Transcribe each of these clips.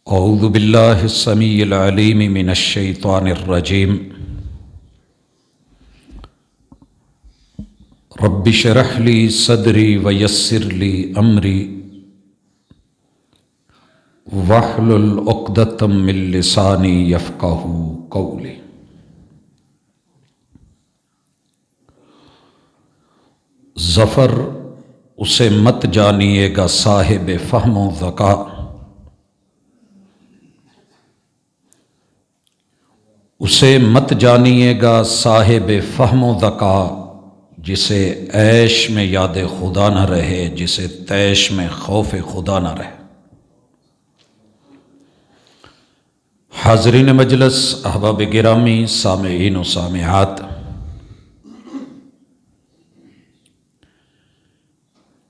اعوذ باللہ السمیع العلیم من الشیطان الرجیم رب اشرح لی صدری ویسر لی امری واحلل عقدۃ من لسانی یفقہوا قولی۔ ظفر اسے مت جانیے گا صاحب فہم و ذکا، اسے مت جانیے گا صاحب فہم و ذکا، جسے عیش میں یاد خدا نہ رہے، جسے تیش میں خوف خدا نہ رہے۔ حاضرین مجلس، احباب گرامی، سامعین و سامعات،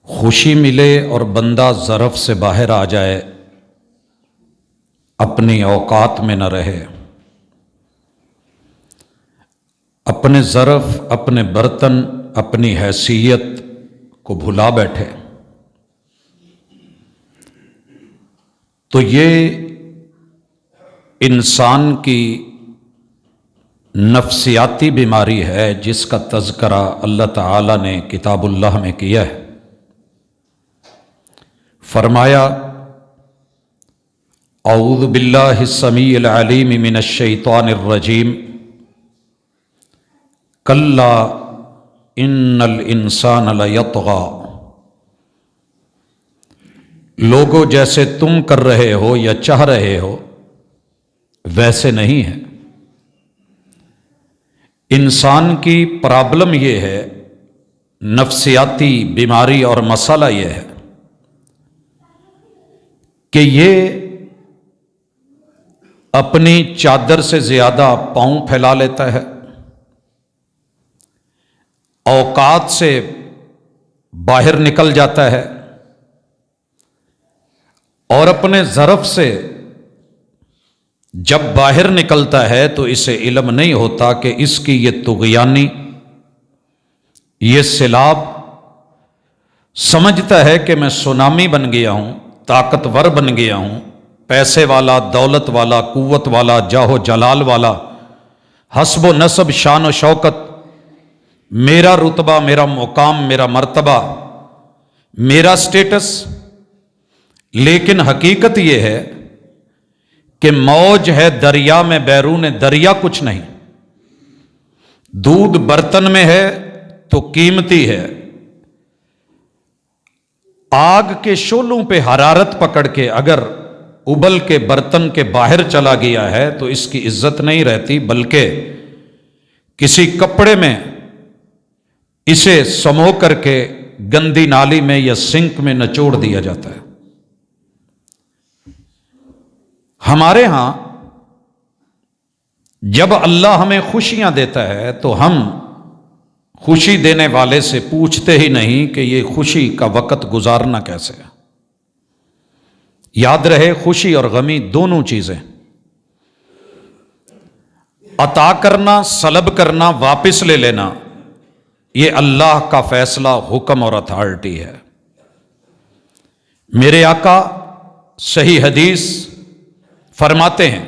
خوشی ملے اور بندہ ظرف سے باہر آ جائے، اپنی اوقات میں نہ رہے، اپنے ظرف، اپنے برتن، اپنی حیثیت کو بھلا بیٹھے، تو یہ انسان کی نفسیاتی بیماری ہے، جس کا تذکرہ اللہ تعالیٰ نے کتاب اللہ میں کیا ہے۔ فرمایا اعوذ باللہ السمیع العلیم من الشیطان الرجیم کلا ان الانسان لیطغی۔ لوگو جیسے تم کر رہے ہو یا چاہ رہے ہو ویسے نہیں ہے۔ انسان کی پرابلم یہ ہے، نفسیاتی بیماری اور مسئلہ یہ ہے کہ یہ اپنی چادر سے زیادہ پاؤں پھیلا لیتا ہے، اوقات سے باہر نکل جاتا ہے، اور اپنے ظرف سے جب باہر نکلتا ہے تو اسے علم نہیں ہوتا کہ اس کی یہ طغیانی، یہ سیلاب، سمجھتا ہے کہ میں سونامی بن گیا ہوں، طاقتور بن گیا ہوں، پیسے والا، دولت والا، قوت والا، جاہ و جلال والا، حسب و نسب، شان و شوکت، میرا رتبہ، میرا مقام، میرا مرتبہ، میرا سٹیٹس۔ لیکن حقیقت یہ ہے کہ موج ہے دریا میں، بیرون دریا کچھ نہیں۔ دودھ برتن میں ہے تو قیمتی ہے، آگ کے شعلوں پہ حرارت پکڑ کے اگر ابل کے برتن کے باہر چلا گیا ہے تو اس کی عزت نہیں رہتی، بلکہ کسی کپڑے میں اسے سمو کر کے گندی نالی میں یا سنک میں نچوڑ دیا جاتا ہے۔ ہمارے ہاں جب اللہ ہمیں خوشیاں دیتا ہے تو ہم خوشی دینے والے سے پوچھتے ہی نہیں کہ یہ خوشی کا وقت گزارنا کیسے ہے۔ یاد رہے، خوشی اور غمی دونوں چیزیں، عطا کرنا، سلب کرنا، واپس لے لینا، یہ اللہ کا فیصلہ، حکم اور اتھارٹی ہے۔ میرے آقا صحیح حدیث فرماتے ہیں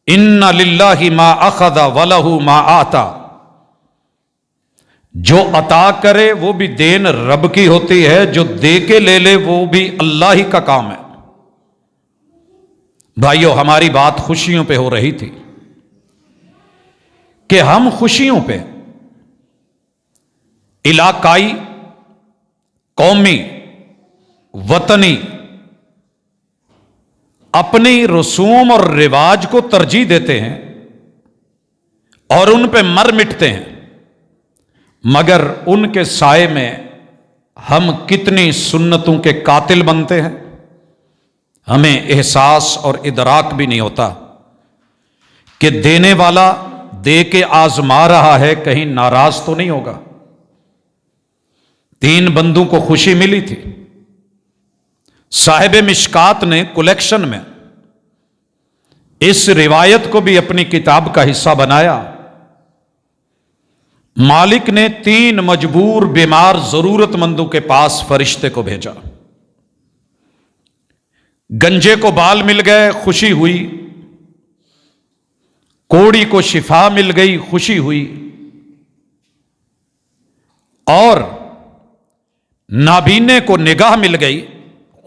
ان للہ ما اخذ ولہ ما آتا، جو عطا کرے وہ بھی دین رب کی ہوتی ہے، جو دے کے لے لے وہ بھی اللہ ہی کا کام ہے۔ بھائیو، ہماری بات خوشیوں پہ ہو رہی تھی کہ ہم خوشیوں پہ علاقائی، قومی، وطنی، اپنی رسوم اور رواج کو ترجیح دیتے ہیں اور ان پہ مر مٹتے ہیں، مگر ان کے سائے میں ہم کتنی سنتوں کے قاتل بنتے ہیں، ہمیں احساس اور ادراک بھی نہیں ہوتا کہ دینے والا دے کے آزما رہا ہے، کہیں ناراض تو نہیں ہوگا۔ 3 بندوں کو خوشی ملی تھی، صاحب مشکات نے کلیکشن میں اس روایت کو بھی اپنی کتاب کا حصہ بنایا۔ مالک نے 3 مجبور، بیمار، ضرورت مندوں کے پاس فرشتے کو بھیجا، گنجے کو بال مل گئے، خوشی ہوئی، کوڑی کو شفا مل گئی، خوشی ہوئی، اور نابینے کو نگاہ مل گئی،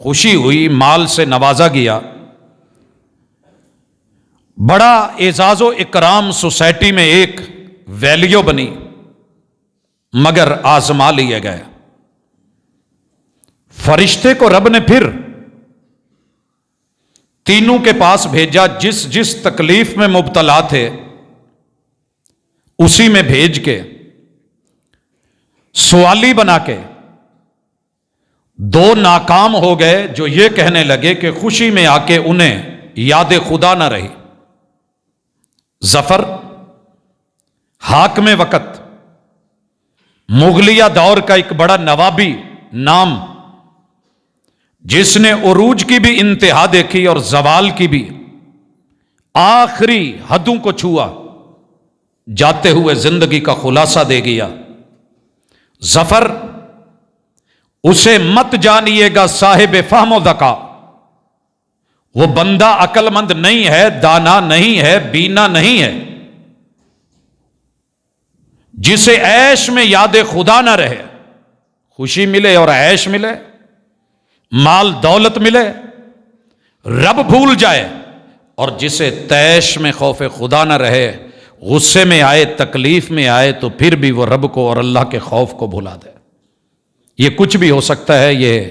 خوشی ہوئی، مال سے نوازا گیا، بڑا اعزاز و اکرام سوسائٹی میں ایک ویلیو بنی، مگر آزما لیے گئے۔ فرشتے کو رب نے پھر تینوں کے پاس بھیجا، جس جس تکلیف میں مبتلا تھے اسی میں بھیج کے سوالی بنا کے دو ناکام ہو گئے، جو یہ کہنے لگے کہ خوشی میں آ کے انہیں یاد خدا نہ رہی۔ ظفر حاکم وقت، مغلیہ دور کا ایک بڑا نوابی نام، جس نے عروج کی بھی انتہا دیکھی اور زوال کی بھی آخری حدوں کو چھوا، جاتے ہوئے زندگی کا خلاصہ دے گیا۔ ظفر، اسے مت جانیے گا صاحب فہم و ذکا، وہ بندہ عقل مند نہیں ہے، دانا نہیں ہے، بینا نہیں ہے، جسے عیش میں یاد خدا نہ رہے، خوشی ملے اور عیش ملے، مال دولت ملے، رب بھول جائے، اور جسے تیش میں خوف خدا نہ رہے، غصے میں آئے، تکلیف میں آئے تو پھر بھی وہ رب کو اور اللہ کے خوف کو بھلا دے۔ یہ کچھ بھی ہو سکتا ہے، یہ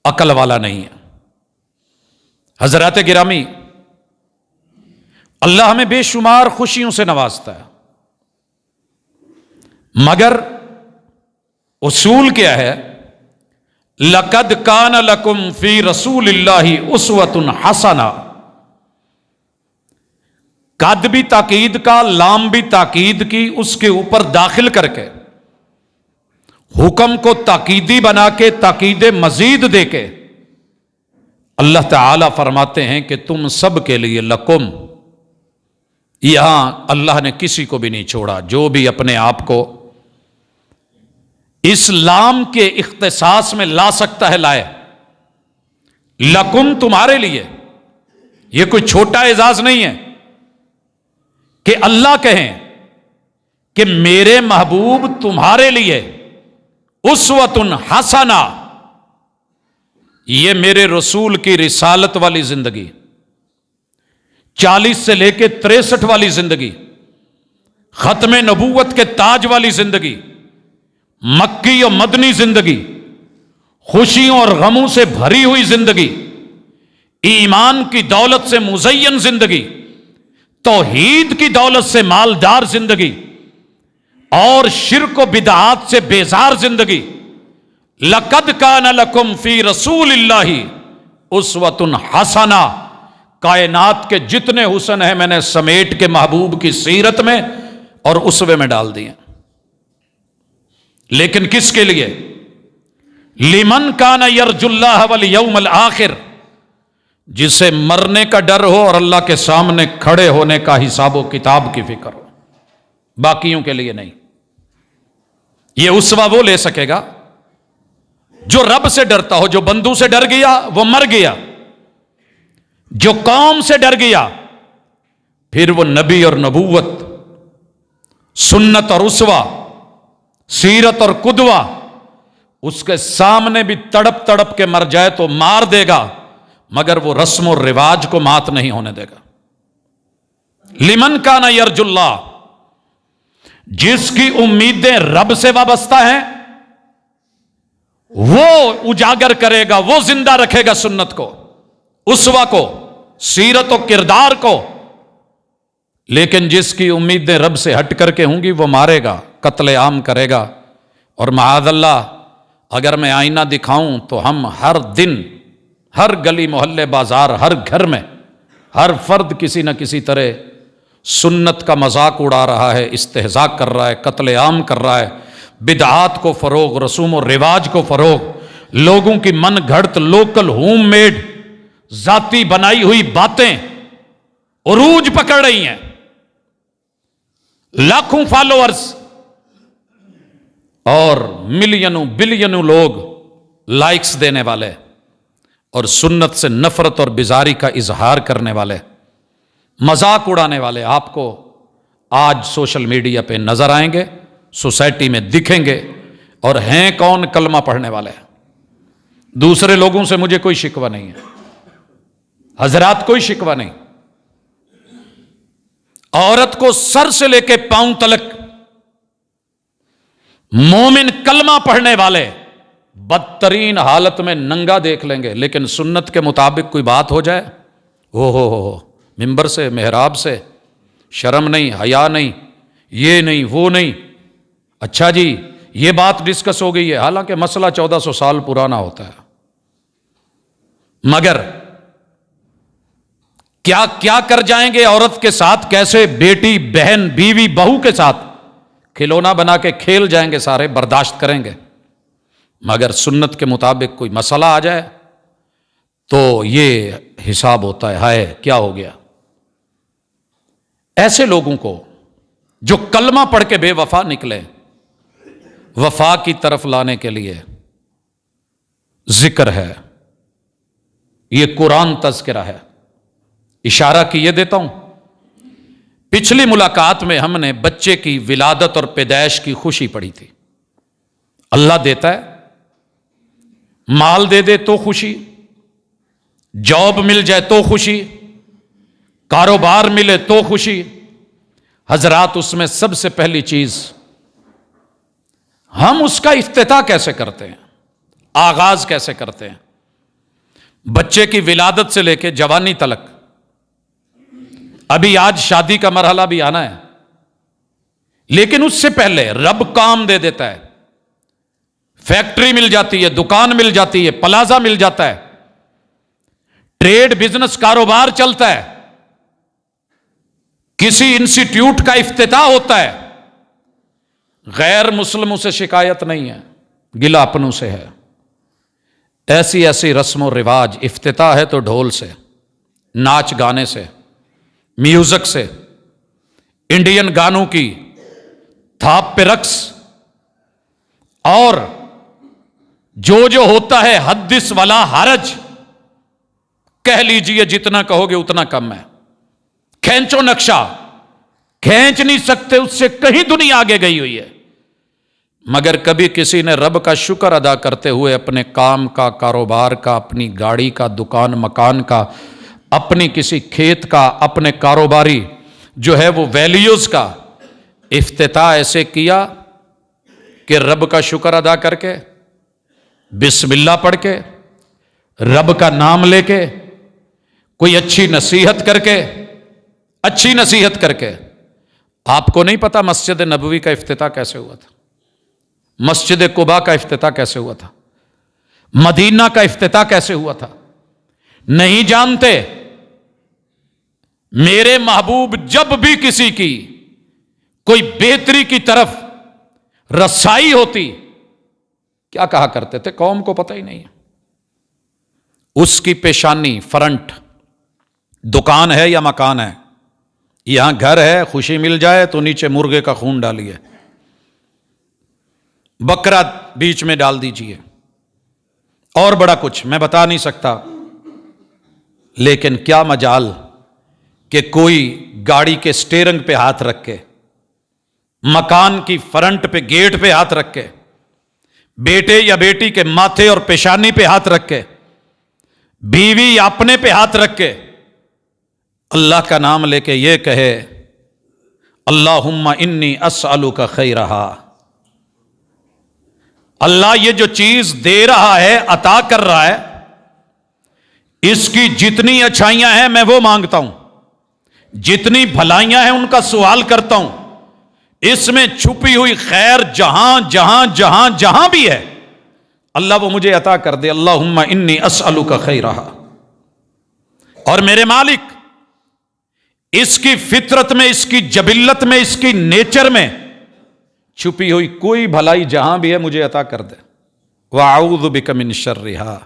عقل والا نہیں ہے۔ حضرات گرامی، اللہ ہمیں بے شمار خوشیوں سے نوازتا ہے، مگر اصول کیا ہے؟ لَقَدْ كَانَ لَكُمْ فِي رَسُولِ اللَّهِ أُسْوَةٌ حَسَنَةٌ، قد بھی تاکید کا، لام بھی تاکید کی، اس کے اوپر داخل کر کے حکم کو تاکیدی بنا کے تاکید مزید دے کے اللہ تعالی فرماتے ہیں کہ تم سب کے لیے لکم، یہاں اللہ نے کسی کو بھی نہیں چھوڑا، جو بھی اپنے آپ کو اسلام کے اختصاص میں لا سکتا ہے لائے۔ لکم، تمہارے لیے، یہ کوئی چھوٹا اعزاز نہیں ہے کہ اللہ کہیں کہ میرے محبوب تمہارے لیے اسوۃ حسنہ، یہ میرے رسول کی رسالت والی زندگی، 40 سے لے کے 63 والی زندگی، ختم نبوت کے تاج والی زندگی، مکی و مدنی زندگی، خوشیوں اور غموں سے بھری ہوئی زندگی، ایمان کی دولت سے مزین زندگی، توحید کی دولت سے مالدار زندگی، اور شرک و بدعات سے بیزار زندگی۔ لَقَدْ كَانَ لَكُمْ فِي رَسُولِ اللَّهِ أُسْوَةٌ حَسَنَةٌ، کائنات کے جتنے حسن ہیں میں نے سمیٹ کے محبوب کی سیرت میں اور اسوے میں ڈال دیے۔ لیکن کس کے لیے؟ لمن کان یرجو اللہ والیوم الآخر، جسے مرنے کا ڈر ہو اور اللہ کے سامنے کھڑے ہونے کا حساب و کتاب کی فکر ہو، باقیوں کے لیے نہیں۔ یہ اسوہ وہ لے سکے گا جو رب سے ڈرتا ہو، جو بندوں سے ڈر گیا وہ مر گیا، جو قوم سے ڈر گیا پھر وہ نبی اور نبوت، سنت اور اسوہ، سیرت اور قدوہ، اس کے سامنے بھی تڑپ تڑپ کے مر جائے تو مار دے گا، مگر وہ رسم و رواج کو مات نہیں ہونے دے گا۔ لمن کان یرجو اللہ، جس کی امیدیں رب سے وابستہ ہیں وہ اجاگر کرے گا، وہ زندہ رکھے گا سنت کو، اسوہ کو، سیرت و کردار کو۔ لیکن جس کی امیدیں رب سے ہٹ کر کے ہوں گی وہ مارے گا، قتل عام کرے گا۔ اور معاذ اللہ، اگر میں آئینہ دکھاؤں تو ہم ہر دن، ہر گلی محلے بازار، ہر گھر میں ہر فرد کسی نہ کسی طرح سنت کا مذاق اڑا رہا ہے، استہزاء کر رہا ہے، قتل عام کر رہا ہے، بدعات کو فروغ، رسوم و رواج کو فروغ، لوگوں کی من گھڑت لوکل ہوم میڈ ذاتی بنائی ہوئی باتیں عروج پکڑ رہی ہیں، لاکھوں فالوورز اور ملینوں بلینوں لوگ لائکس دینے والے، اور سنت سے نفرت اور بیزاری کا اظہار کرنے والے، مذاق اڑانے والے آپ کو آج سوشل میڈیا پہ نظر آئیں گے، سوسائٹی میں دکھیں گے، اور ہیں کون؟ کلمہ پڑھنے والے۔ دوسرے لوگوں سے مجھے کوئی شکوہ نہیں ہے حضرات، کوئی شکوہ نہیں۔ عورت کو سر سے لے کے پاؤں تلک مومن کلمہ پڑھنے والے بدترین حالت میں ننگا دیکھ لیں گے، لیکن سنت کے مطابق کوئی بات ہو جائے، ہو ممبر سے، محراب سے، شرم نہیں، حیا نہیں، یہ نہیں، وہ نہیں، اچھا جی یہ بات ڈسکس ہو گئی ہے، حالانکہ مسئلہ 1400 سال پرانا ہوتا ہے، مگر کیا کر جائیں گے عورت کے ساتھ، کیسے بیٹی، بہن، بیوی، بہو کے ساتھ کھلونا بنا کے کھیل جائیں گے، سارے برداشت کریں گے، مگر سنت کے مطابق کوئی مسئلہ آ جائے تو یہ حساب ہوتا ہے، ہائے کیا ہو گیا۔ ایسے لوگوں کو جو کلمہ پڑھ کے بے وفا نکلے، وفا کی طرف لانے کے لیے ذکر ہے، یہ قرآن تذکرہ ہے۔ اشارہ کیے دیتا ہوں، پچھلی ملاقات میں ہم نے بچے کی ولادت اور پیدائش کی خوشی پڑھی تھی۔ اللہ دیتا ہے، مال دے دے تو خوشی، جاب مل جائے تو خوشی، کاروبار ملے تو خوشی۔ حضرات اس میں سب سے پہلی چیز، ہم اس کا افتتاح کیسے کرتے ہیں، آغاز کیسے کرتے ہیں؟ بچے کی ولادت سے لے کے جوانی تلک، ابھی آج شادی کا مرحلہ بھی آنا ہے، لیکن اس سے پہلے رب کام دے دیتا ہے، فیکٹری مل جاتی ہے، دکان مل جاتی ہے، پلازا مل جاتا ہے، ٹریڈ بزنس کاروبار چلتا ہے، کسی انسٹیٹیوٹ کا افتتاح ہوتا ہے، غیر مسلموں سے شکایت نہیں ہے، گلا اپنوں سے ہے۔ ایسی ایسی رسم و رواج، افتتاح ہے تو ڈھول سے، ناچ گانے سے، میوزک سے، انڈین گانوں کی تھاپ پہ رقص، اور جو ہوتا ہے حدث ولا حرج، کہہ لیجئے جتنا کہو گے اتنا کم ہے۔ کھینچو نقشہ، کھینچ نہیں سکتے، اس سے کہیں دنیا آگے گئی ہوئی ہے، مگر کبھی کسی نے رب کا شکر ادا کرتے ہوئے اپنے کام کا، کاروبار کا، اپنی گاڑی کا، دکان مکان کا، اپنی کسی کھیت کا، اپنے کاروباری جو ہے وہ ویلیوز کا افتتاح ایسے کیا کہ رب کا شکر ادا کر کے، بسم اللہ پڑھ کے، رب کا نام لے کے، کوئی اچھی نصیحت کر کے، اچھی نصیحت کر کے۔ آپ کو نہیں پتا مسجد نبوی کا افتتاح کیسے ہوا تھا، مسجد قباء کا افتتاح کیسے ہوا تھا، مدینہ کا افتتاح کیسے ہوا تھا؟ نہیں جانتے؟ میرے محبوب جب بھی کسی کی کوئی بہتری کی طرف رسائی ہوتی، کیا کہا کرتے تھے؟ قوم کو پتہ ہی نہیں ہے، اس کی پیشانی، فرنٹ، دکان ہے یا مکان ہے، یہاں گھر ہے، خوشی مل جائے تو نیچے مرغے کا خون ڈالیے، بکرا بیچ میں ڈال دیجئے، اور بڑا کچھ میں بتا نہیں سکتا، لیکن کیا مجال کہ کوئی گاڑی کے سٹیرنگ پہ ہاتھ رکھ کے، مکان کی فرنٹ پہ، گیٹ پہ ہاتھ رکھ کے، بیٹے یا بیٹی کے ماتھے اور پیشانی پہ ہاتھ رکھ کے، بیوی یا اپنے پہ ہاتھ رکھ کے اللہ کا نام لے کے یہ کہے اللہم انی اسألک خیرہا، اللہ یہ جو چیز دے رہا ہے، عطا کر رہا ہے، اس کی جتنی اچھائیاں ہیں میں وہ مانگتا ہوں، جتنی بھلائیاں ہیں ان کا سوال کرتا ہوں، اس میں چھپی ہوئی خیر جہاں جہاں جہاں جہاں بھی ہے اللہ وہ مجھے عطا کر دے۔ اللہم انی اسألک خیرہا۔ اور میرے مالک، اس کی فطرت میں، اس کی جبلت میں، اس کی نیچر میں چھپی ہوئی کوئی بھلائی جہاں بھی ہے مجھے عطا کر دے۔ وَأَعُوذُ بِكَ مِن شَرِّهَا،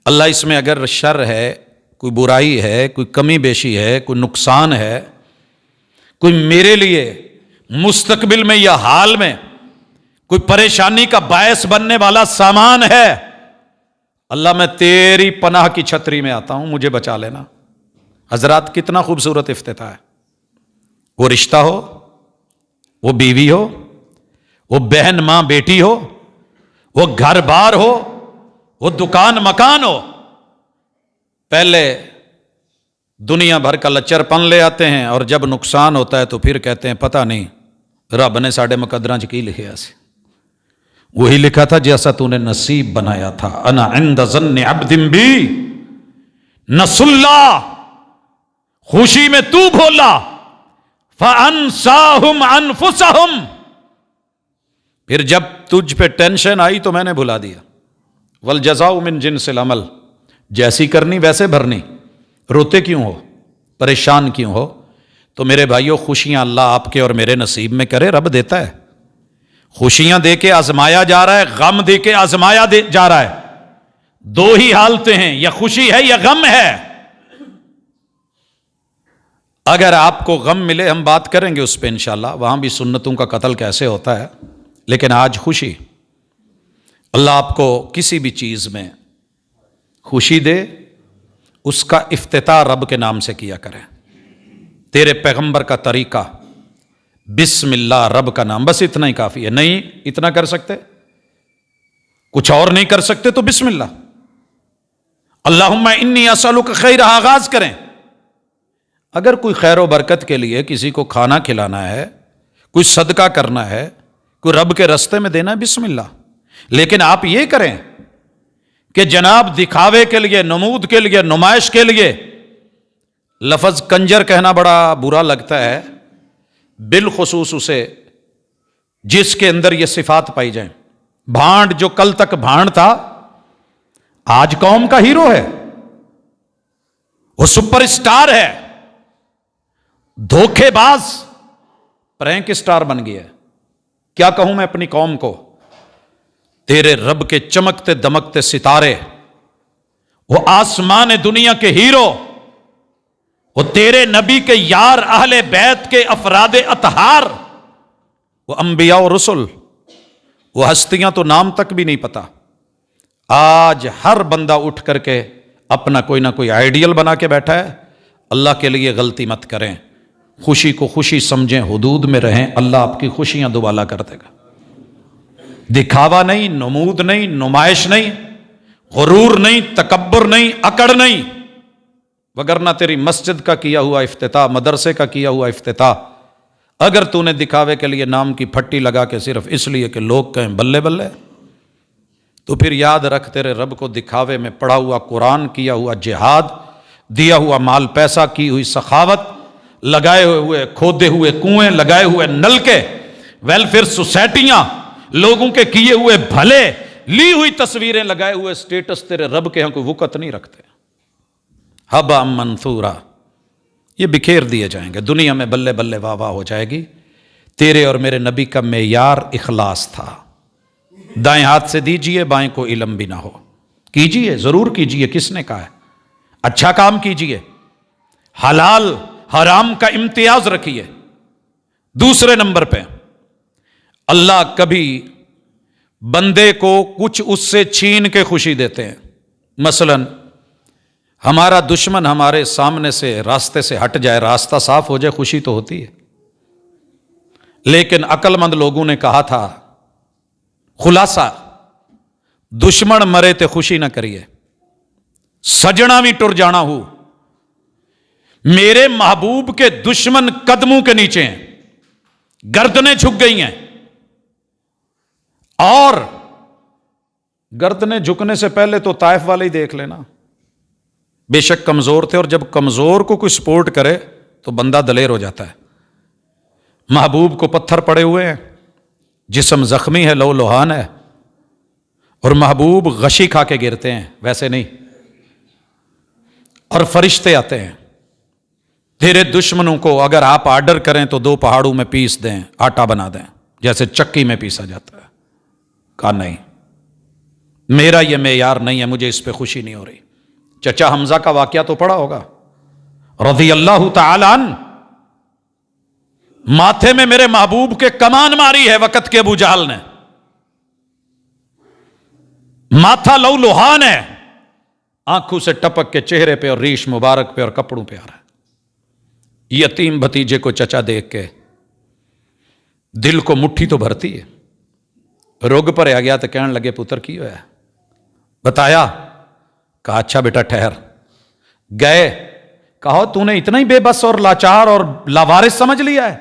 اللہ اس میں اگر شر ہے، کوئی برائی ہے، کوئی کمی بیشی ہے، کوئی نقصان ہے، کوئی میرے لیے مستقبل میں یا حال میں کوئی پریشانی کا باعث بننے والا سامان ہے، اللہ میں تیری پناہ کی چھتری میں آتا ہوں، مجھے بچا لینا۔ حضرات کتنا خوبصورت افتتاح ہے۔ وہ رشتہ ہو، وہ بیوی ہو، وہ بہن ماں بیٹی ہو، وہ گھر بار ہو، وہ دکان مکان ہو، پہلے دنیا بھر کا لچر پن لے آتے ہیں، اور جب نقصان ہوتا ہے تو پھر کہتے ہیں پتہ نہیں رب نے ساڈے مقدراں چ کی لکھیا سی۔ وہی لکھا تھا جیسا تو نے نصیب بنایا تھا۔ انا عند ظن عبد بی، نس اللہ، خوشی میں تو بھولا، فانساہم انفسہم، پھر جب تجھ پہ ٹینشن آئی تو میں نے بھلا دیا۔ والجزاء من جنس العمل، جیسی کرنی ویسے بھرنی۔ روتے کیوں ہو، پریشان کیوں ہو؟ تو میرے بھائیوں، خوشیاں اللہ آپ کے اور میرے نصیب میں کرے، رب دیتا ہے۔ خوشیاں دے کے آزمایا جا رہا ہے، غم دے کے آزمایا جا رہا ہے۔ دو ہی حالتیں ہیں، یا خوشی ہے یا غم ہے۔ اگر آپ کو غم ملے، ہم بات کریں گے اس پہ انشاءاللہ، وہاں بھی سنتوں کا قتل کیسے ہوتا ہے، لیکن آج خوشی، اللہ آپ کو کسی بھی چیز میں خوشی دے، اس کا افتتاح رب کے نام سے کیا کریں۔ تیرے پیغمبر کا طریقہ بسم اللہ، رب کا نام، بس اتنا ہی کافی ہے۔ نہیں اتنا کر سکتے، کچھ اور نہیں کر سکتے تو بسم اللہ، اللہم انی اسألک خیر، آغاز کریں۔ اگر کوئی خیر و برکت کے لیے کسی کو کھانا کھلانا ہے، کوئی صدقہ کرنا ہے، کوئی رب کے رستے میں دینا ہے، بسم اللہ۔ لیکن آپ یہ کریں کہ جناب دکھاوے کے لیے، نمود کے لیے، نمائش کے لیے، لفظ کنجر کہنا بڑا برا لگتا ہے، بالخصوص اسے جس کے اندر یہ صفات پائی جائیں۔ بھانڈ، جو کل تک بھانڈ تھا، آج قوم کا ہیرو ہے، وہ سپر سٹار ہے، دھوکے باز پرینک سٹار بن گیا ہے۔ کیا کہوں میں اپنی قوم کو؟ تیرے رب کے چمکتے دمکتے ستارے، وہ آسمان دنیا کے ہیرو، وہ تیرے نبی کے یار، اہل بیت کے افراد اطہار، وہ انبیاء و رسل، وہ ہستیاں تو نام تک بھی نہیں پتا۔ آج ہر بندہ اٹھ کر کے اپنا کوئی نہ کوئی آئیڈیل بنا کے بیٹھا ہے۔ اللہ کے لیے غلطی مت کریں، خوشی کو خوشی سمجھیں، حدود میں رہیں، اللہ آپ کی خوشیاں دوبالا کر دے گا۔ دکھاوا نہیں، نمود نہیں، نمائش نہیں، غرور نہیں، تکبر نہیں، اکڑ نہیں، وگرنہ تیری مسجد کا کیا ہوا افتتاح، مدرسے کا کیا ہوا افتتاح، اگر تو نے دکھاوے کے لیے نام کی پھٹی لگا کے صرف اس لیے کہ لوگ کہیں بلے بلے، تو پھر یاد رکھ تیرے رب کو دکھاوے میں پڑھا ہوا قرآن، کیا ہوا جہاد، دیا ہوا مال پیسہ، کی ہوئی سخاوت، لگائے ہوئے کھودے ہوئے کنویں، لگائے ہوئے نلکے، ویلفیئر سوسائٹیاں، لوگوں کے کیے ہوئے بھلے، لی ہوئی تصویریں، لگائے ہوئے سٹیٹس تیرے رب کے ہاں کوئی وقت نہیں رکھتے۔ ہبا منثورا، یہ بکھیر دیے جائیں گے، دنیا میں بلے بلے واہ واہ ہو جائے گی۔ تیرے اور میرے نبی کا معیار اخلاص تھا۔ دائیں ہاتھ سے دیجئے، بائیں کو علم بھی نہ ہو، کیجئے، ضرور کیجئے، کس نے کہا ہے؟ اچھا کام کیجئے، حلال حرام کا امتیاز رکھیے۔ دوسرے نمبر پہ، اللہ کبھی بندے کو کچھ اس سے چھین کے خوشی دیتے ہیں۔ مثلا ہمارا دشمن ہمارے سامنے سے، راستے سے ہٹ جائے، راستہ صاف ہو جائے، خوشی تو ہوتی ہے۔ لیکن عقل مند لوگوں نے کہا تھا، خلاصہ، دشمن مرے تے خوشی نہ کریے، سجنا بھی ٹر جانا ہو۔ میرے محبوب کے دشمن قدموں کے نیچے ہیں، گردنیں جھک گئی ہیں، اور گردنیں جھکنے سے پہلے تو طائف والے ہی دیکھ لینا، بے شک کمزور تھے، اور جب کمزور کو کوئی سپورٹ کرے تو بندہ دلیر ہو جاتا ہے۔ محبوب کو پتھر پڑے ہوئے ہیں، جسم زخمی ہے، لو لوہان ہے، اور محبوب غشی کھا کے گرتے ہیں، ویسے نہیں، اور فرشتے آتے ہیں۔ تیرے دشمنوں کو اگر آپ آرڈر کریں تو 2 پہاڑوں میں پیس دیں، آٹا بنا دیں، جیسے چکی میں پیسا جاتا ہے۔ کہا نہیں، میرا یہ معیار نہیں ہے، مجھے اس پہ خوشی نہیں ہو رہی۔ چچا حمزہ کا واقعہ تو پڑھا ہوگا، رضی اللہ تعالی عنہ، ماتھے میں میرے محبوب کے کمان ماری ہے وقت کے ابو جہل نے، ماتھا لو لوہان ہے، آنکھوں سے ٹپک کے چہرے پہ اور ریش مبارک پہ اور کپڑوں پہ آ رہا ہے۔ یتیم بھتیجے کو چچا دیکھ کے دل کو مٹھی تو بھرتی ہے۔ روگ پر آ گیا تو کہنے لگے پتر کی ہوا ہے؟ بتایا، کہا اچھا بیٹا ٹھہر۔ گئے، کہو تو نے اتنا ہی بے بس اور لاچار اور لاوارث سمجھ لیا ہے؟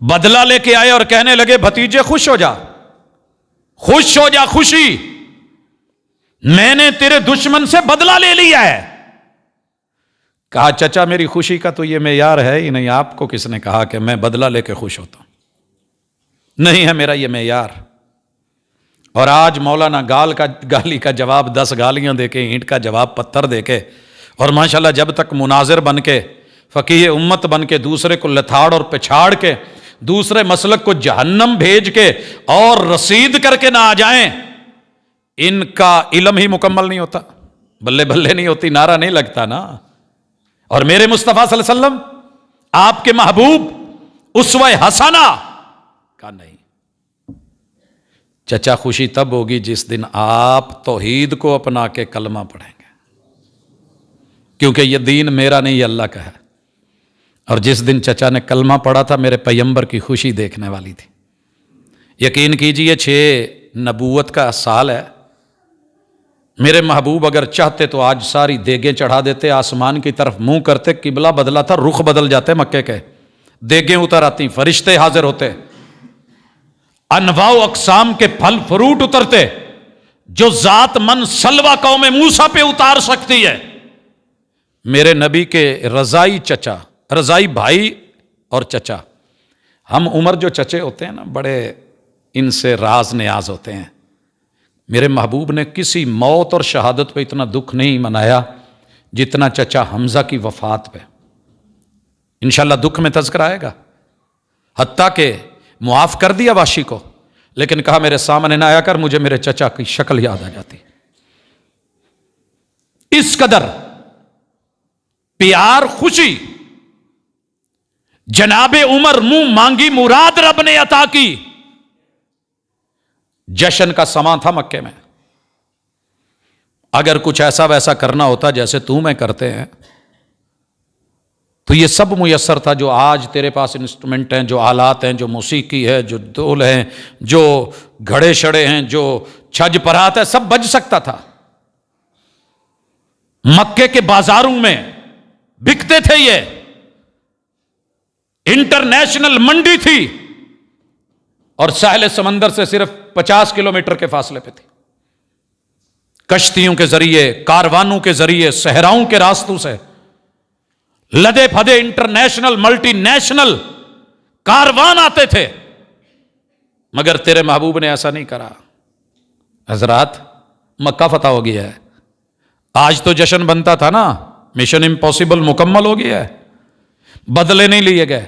بدلہ لے کے آئے اور کہنے لگے بھتیجے خوش ہو جا، خوش ہو جا، خوشی، میں نے تیرے دشمن سے بدلہ لے لیا ہے۔ کہا چچا میری خوشی کا تو یہ معیار ہے ہی نہیں، آپ کو کس نے کہا کہ میں بدلہ لے کے خوش ہوتا ہوں؟ نہیں ہے میرا یہ معیار۔ اور آج مولانا گالی کا جواب 10 گالیاں دے کے، اینٹ کا جواب پتھر دے کے، اور ماشاءاللہ جب تک مناظر بن کے، فقیہ امت بن کے، دوسرے کو لتھاڑ اور پچھاڑ کے، دوسرے مسلک کو جہنم بھیج کے اور رسید کر کے نہ آ جائیں، ان کا علم ہی مکمل نہیں ہوتا، بلے بلے نہیں ہوتی، نعرہ نہیں لگتا نا۔ اور میرے مصطفیٰ صلی اللہ علیہ وسلم آپ کے محبوب اسوہ حسنہ کا نہیں۔ چچا خوشی تب ہوگی جس دن آپ توحید کو اپنا کے کلمہ پڑھیں گے، کیونکہ یہ دین میرا نہیں، یہ اللہ کا ہے۔ اور جس دن چچا نے کلمہ پڑھا تھا، میرے پیغمبر کی خوشی دیکھنے والی تھی۔ یقین کیجئے 6 نبوت کا سال ہے۔ میرے محبوب اگر چاہتے تو آج ساری دیگیں چڑھا دیتے، آسمان کی طرف منہ کرتے، قبلہ بدلا تھا، رخ بدل جاتے مکے کے، دیگیں اتر آتی، فرشتے حاضر ہوتے، انواع و اقسام کے پھل فروٹ اترتے، جو ذات من سلوہ قوم موسیٰ پہ اتار سکتی ہے۔ میرے نبی کے رضائی چچا، رضائی بھائی اور چچا، ہم عمر جو چچے ہوتے ہیں نا، بڑے ان سے راز نیاز ہوتے ہیں۔ میرے محبوب نے کسی موت اور شہادت پہ اتنا دکھ نہیں منایا جتنا چچا حمزہ کی وفات پہ۔ انشاءاللہ دکھ میں تذکرہ آئے گا، حتیٰ کہ معاف کر دیا واشی کو، لیکن کہا میرے سامنے نہ آیا کر، مجھے میرے چچا کی شکل یاد آ جاتی۔ اس قدر پیار، خوشی، جناب عمر منہ مانگی مراد رب نے عطا کی۔ جشن کا سماں تھا مکے میں۔ اگر کچھ ایسا ویسا کرنا ہوتا جیسے تو میں کرتے ہیں تو یہ سب میسر تھا، جو آج تیرے پاس انسٹرومنٹ ہیں، جو آلات ہیں، جو موسیقی ہے، جو ڈول ہیں، جو گھڑے شڑے ہیں، جو چھج پرات ہے، سب بج سکتا تھا۔ مکے کے بازاروں میں بکتے تھے، یہ انٹرنیشنل منڈی تھی، اور ساحل سمندر سے صرف 50 کلومیٹر کے فاصلے پہ تھی۔ کشتیوں کے ذریعے، کاروانوں کے ذریعے، صحراؤں کے راستوں سے لدے پھدے انٹرنیشنل ملٹی نیشنل کاروان آتے تھے، مگر تیرے محبوب نے ایسا نہیں کرا۔ حضرات مکہ فتح ہو گیا ہے، آج تو جشن بنتا تھا نا، مشن امپاسبل مکمل ہو گیا ہے، بدلے نہیں لیے گئے،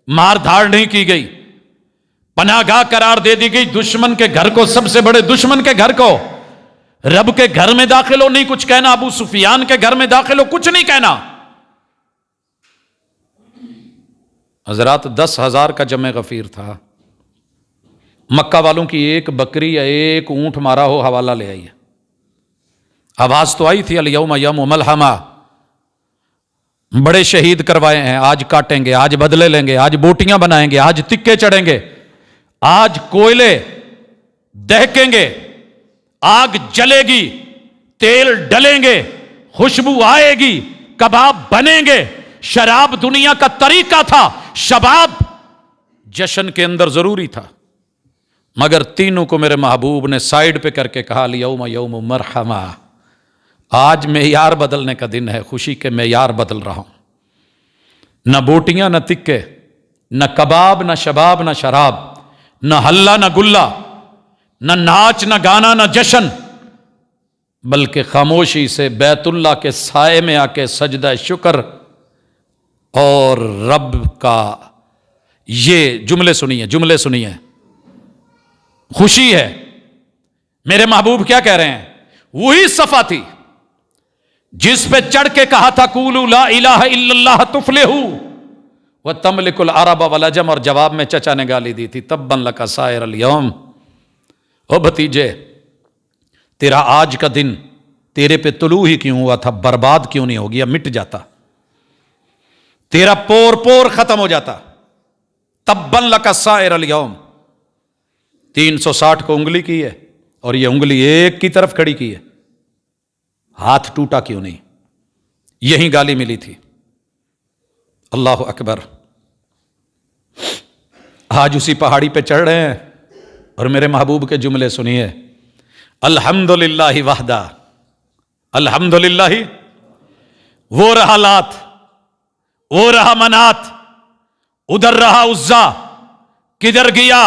مار دھاڑ نہیں کی گئی، پناہ گاہ قرار دے دی گئی دشمن کے گھر کو، سب سے بڑے دشمن کے گھر کو۔ رب کے گھر میں داخل ہو نہیں کچھ کہنا، ابو سفیان کے گھر میں داخل ہو کچھ نہیں کہنا۔ حضرات 10,000 کا جمع غفیر تھا، مکہ والوں کی ایک بکری یا ایک اونٹ مارا ہو حوالہ لے آئیے۔ آواز تو آئی تھی الیوم یوم ملحمہ، بڑے شہید کروائے ہیں، آج کاٹیں گے، آج بدلے لیں گے، آج بوٹیاں بنائیں گے، آج تکے چڑھیں گے، آج کوئلے دہکیں گے، آگ جلے گی، تیل ڈلیں گے، خوشبو آئے گی، کباب بنیں گے۔ شراب دنیا کا طریقہ تھا، شباب جشن کے اندر ضروری تھا، مگر تینوں کو میرے محبوب نے سائیڈ پہ کر کے کہا الیوم یوم مرحمہ، آج معیار بدلنے کا دن ہے، خوشی کے معیار بدل رہا ہوں۔ نہ بوٹیاں، نہ تکے، نہ کباب، نہ شباب، نہ شراب، نہ ہلہ، نہ گلہ، نہ ناچ، نہ گانا، نہ جشن، بلکہ خاموشی سے بیت اللہ کے سائے میں آ کے سجدہ شکر اور رب کا یہ جملے سنیے، خوشی ہے۔ میرے محبوب کیا کہہ رہے ہیں؟ وہی صفا تھی جس پہ چڑھ کے کہا تھا قولوا لا الہ الا اللہ تفلحوا وتملک العرب والعجم، اور جواب میں چچا نے گالی دی تھی تبا لک سائر الیوم۔ او بھتیجے، تیرا آج کا دن تیرے پہ طلوع ہی کیوں ہوا تھا، برباد کیوں نہیں ہو گیا، مٹ جاتا، تیرا پور پور ختم ہو جاتا۔ تبا لک سائر الیوم، 360 کو انگلی کی ہے اور یہ انگلی ایک کی طرف کھڑی کی ہے، ہاتھ ٹوٹا کیوں نہیں؟ یہی گالی ملی تھی۔ اللہ اکبر۔ آج اسی پہاڑی پہ چڑھ رہے ہیں اور میرے محبوب کے جملے سنیے، الحمدللہ وحدہ، الحمدللہ، وہ رہا لات، وہ رہا منات، ادھر رہا عزا، کدھر گیا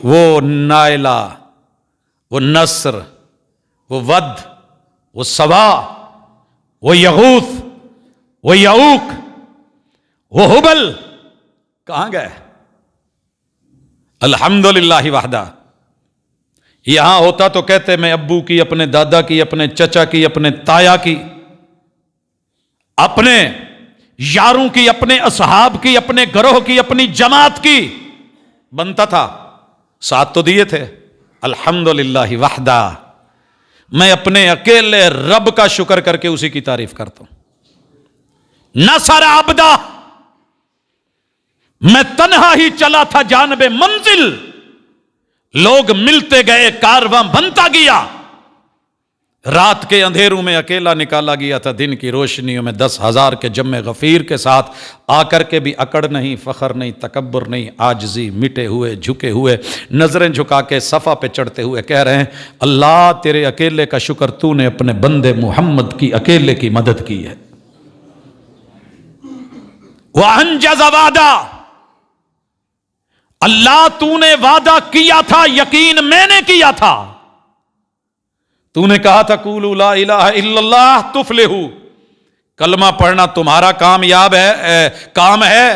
وہ نائلہ، وہ نصر، وہ ود، وہ سوا، وہ یغوث، وہ یعوق، وہ ہبل، کہاں گئے؟ الحمدللہ وحدہ۔ یہاں ہوتا تو کہتے میں ابو کی، اپنے دادا کی، اپنے چچا کی، اپنے تایا کی، اپنے یاروں کی، اپنے اصحاب کی، اپنے گروہ کی، اپنی جماعت کی، بنتا تھا، ساتھ تو دیے تھے۔ الحمدللہ وحدہ، میں اپنے اکیلے رب کا شکر کر کے اسی کی تعریف کرتا ہوں۔ نصر عبدہ، میں تنہا ہی چلا تھا جانب منزل، لوگ ملتے گئے، کارواں بنتا گیا، رات کے اندھیروں میں اکیلا نکالا گیا تھا، دن کی روشنیوں میں 10,000 کے جم غفیر کے ساتھ آ کر کے بھی اکڑ نہیں، فخر نہیں، تکبر نہیں، عاجزی، مٹے ہوئے، جھکے ہوئے، نظریں جھکا کے صفا پہ چڑھتے ہوئے کہہ رہے ہیں اللہ تیرے اکیلے کا شکر، تو نے اپنے بندے محمد کی اکیلے کی مدد کی ہے۔ وَأَنْجَزَ وَعْدَهُ، اللہ تو نے وعدہ کیا تھا، یقین میں نے کیا تھا، تو نے کہا تھا قولوا لا الہ الا اللہ تفلحوا، کلمہ پڑھنا تمہارا کامیاب ہے، کام ہے،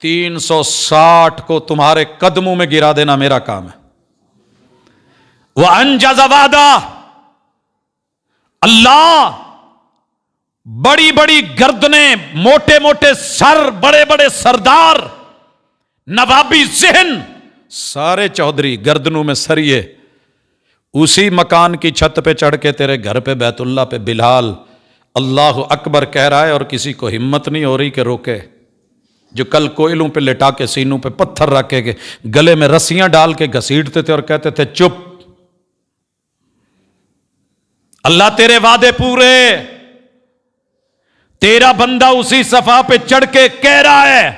360 کو تمہارے قدموں میں گرا دینا میرا کام ہے۔ وَأَنْجَزَ وَعْدَهُ، اللہ بڑی بڑی گردنیں، موٹے موٹے سر، بڑے بڑے سردار، نوابی ذہن، سارے چودھری، گردنوں میں سریے، اسی مکان کی چھت پہ چڑھ کے تیرے گھر پہ بیت اللہ پہ بلال اللہ اکبر کہہ رہا ہے اور کسی کو ہمت نہیں ہو رہی کہ روکے۔ جو کل کوئلوں پہ لٹا کے سینوں پہ پتھر رکھ کے گلے میں رسیاں ڈال کے گھسیٹتے تھے اور کہتے تھے چپ، اللہ تیرے وعدے پورے، تیرا بندہ اسی صفا پہ چڑھ کے کہہ رہا ہے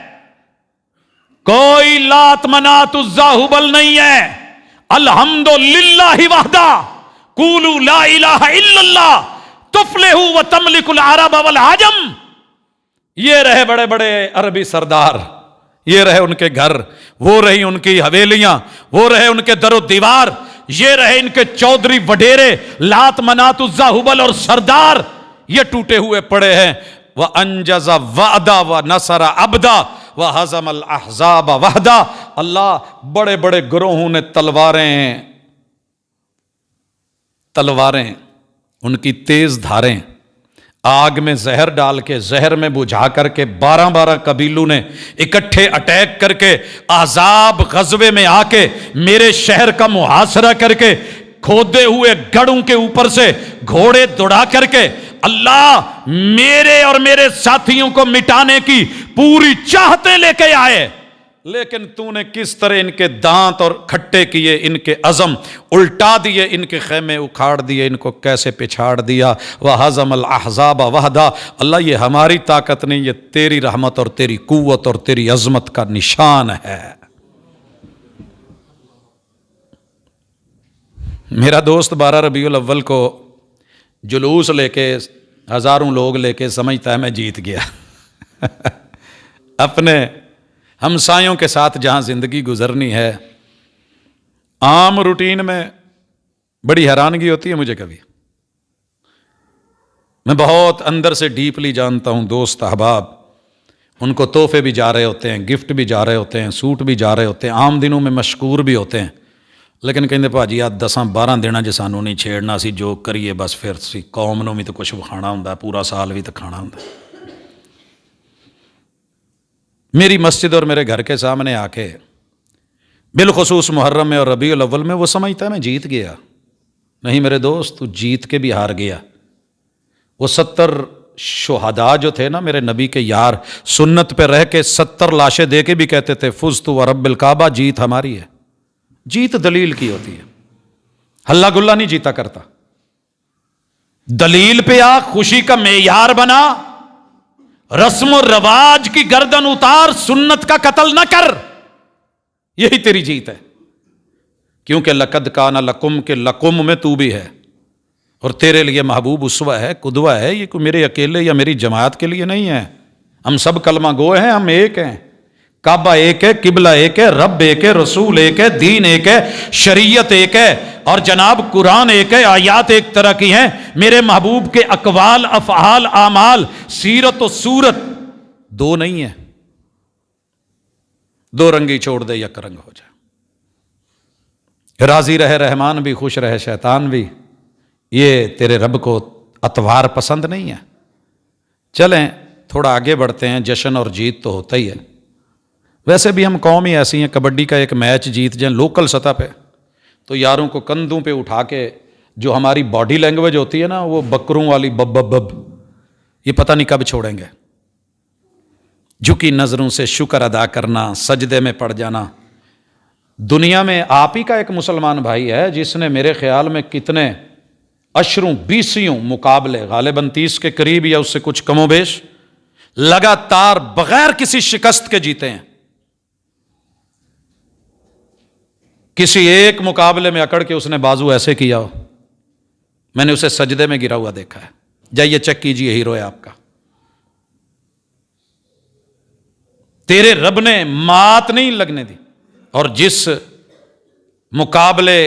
کوئی لات منات عزا ہبل نہیں ہے، الحمدللہ وحدہ، قولوا لا الہ الا اللہ تفلحوا وتملک العرب والعجم۔ یہ رہے بڑے بڑے عربی سردار، یہ رہے ان کے گھر، وہ رہی ان کی حویلیاں، وہ رہے ان کے در و دیوار، یہ رہے ان کے چودھری وڈیرے، لات منات عزا ہبل اور سردار، یہ ٹوٹے ہوئے پڑے ہیں۔ وَأَنْجَزَ وَعْدَهُ وَنَصَرَ عَبْدَهُ وَهَزَمَ الْأَحْزَابَ وَحْدَهُ۔ اللہ بڑے بڑے گروہوں نے تلواریں، ان کی تیز دھاریں، آگ میں زہر ڈال کے، زہر میں بجھا کر کے 12 قبیلوں نے اکٹھے اٹیک کر کے احزاب غزوے میں آ کے میرے شہر کا محاصرہ کر کے، کھودے ہوئے گڑھوں کے اوپر سے گھوڑے دوڑا کر کے اللہ میرے اور میرے ساتھیوں کو مٹانے کی پوری چاہتے لے کے آئے، لیکن تو نے کس طرح ان کے دانت اور کھٹے کیے، ان کے عزم الٹا دیے، ان کے خیمے اکھاڑ دیے، ان کو کیسے پچھاڑ دیا۔ وَهَزَمَ الْأَحْزَابَ وَحْدَهُ، اللہ یہ ہماری طاقت نہیں، یہ تیری رحمت اور تیری قوت اور تیری عظمت کا نشان ہے۔ میرا دوست 12 ربیع الاول کو جلوس لے کے، ہزاروں لوگ لے کے، سمجھتا ہے میں جیت گیا۔ اپنے ہمسایوں کے ساتھ جہاں زندگی گزرنی ہے، عام روٹین میں بڑی حیرانگی ہوتی ہے مجھے کبھی، میں بہت اندر سے ڈیپلی جانتا ہوں دوست احباب، ان کو تحفے بھی جا رہے ہوتے ہیں، گفٹ بھی جا رہے ہوتے ہیں، سوٹ بھی جا رہے ہوتے ہیں، عام دنوں میں مشکور بھی ہوتے ہیں، لیکن کہندے بھاجی آ 10-12 دن جے سانوں نہیں چھیڑنا، سی جو کریے بس پھر سی قوم نوں بھی تو کچھ کھانا ہوندا، پورا سال بھی تو کھانا ہوندا۔ میری مسجد اور میرے گھر کے سامنے آ کے بالخصوص محرم میں اور ربیع الاول میں وہ سمجھتا ہے میں جیت گیا، نہیں میرے دوست، تو جیت کے بھی ہار گیا۔ وہ 70 شہداء جو تھے نا میرے نبی کے یار، سنت پہ رہ کے 70 لاشیں دے کے بھی کہتے تھے فزت ورب الکعبہ، جیت ہماری ہے۔ جیت دلیل کی ہوتی ہے، ہلہ گلہ نہیں جیتا کرتا۔ دلیل پہ آ، خوشی کا معیار بنا، رسم و رواج کی گردن اتار، سنت کا قتل نہ کر، یہی تیری جیت ہے۔ کیونکہ لقد کان لکم کے لکم میں تو بھی ہے، اور تیرے لیے محبوب اسوہ ہے، قدوہ ہے۔ یہ کوئی میرے اکیلے یا میری جماعت کے لیے نہیں ہے، ہم سب کلمہ گو ہیں، ہم ایک ہیں۔ کعبہ ایک ہے، قبلہ ایک ہے، رب ایک ہے، رسول ایک ہے، دین ایک ہے، شریعت ایک ہے، اور جناب قرآن ایک ہے، آیات ایک طرح کی ہیں۔ میرے محبوب کے اقوال، افعال، اعمال، سیرت و صورت دو نہیں ہیں۔ دو رنگی چھوڑ دے، یک رنگ ہو جائے۔ راضی رہے رحمان بھی، خوش رہے شیطان بھی۔ یہ تیرے رب کو اتوار پسند نہیں ہے۔ چلیں تھوڑا آگے بڑھتے ہیں، جشن اور جیت تو ہوتا ہی ہے۔ ویسے بھی ہم قوم ہی ایسی ہیں، کبڈی کا ایک میچ جیت جائیں لوکل سطح پہ تو یاروں کو کندھوں پہ اٹھا کے، جو ہماری باڈی لینگویج ہوتی ہے نا، وہ بکروں والی بب بب بب، یہ پتہ نہیں کب چھوڑیں گے۔ جھکی نظروں سے شکر ادا کرنا، سجدے میں پڑ جانا۔ دنیا میں آپ ہی کا ایک مسلمان بھائی ہے جس نے میرے خیال میں کتنے اشروں 20 مقابلے، غالباً 30 کے قریب یا اس سے کچھ کم و بیش، لگاتار بغیر کسی شکست کے جیتے ہیں۔ کسی ایک مقابلے میں اکڑ کے اس نے بازو ایسے کیا ہو، میں نے اسے سجدے میں گرا ہوا دیکھا ہے۔ جائیے چیک کیجئے، ہیرو ہے آپ کا۔ تیرے رب نے مات نہیں لگنے دی۔ اور جس مقابلے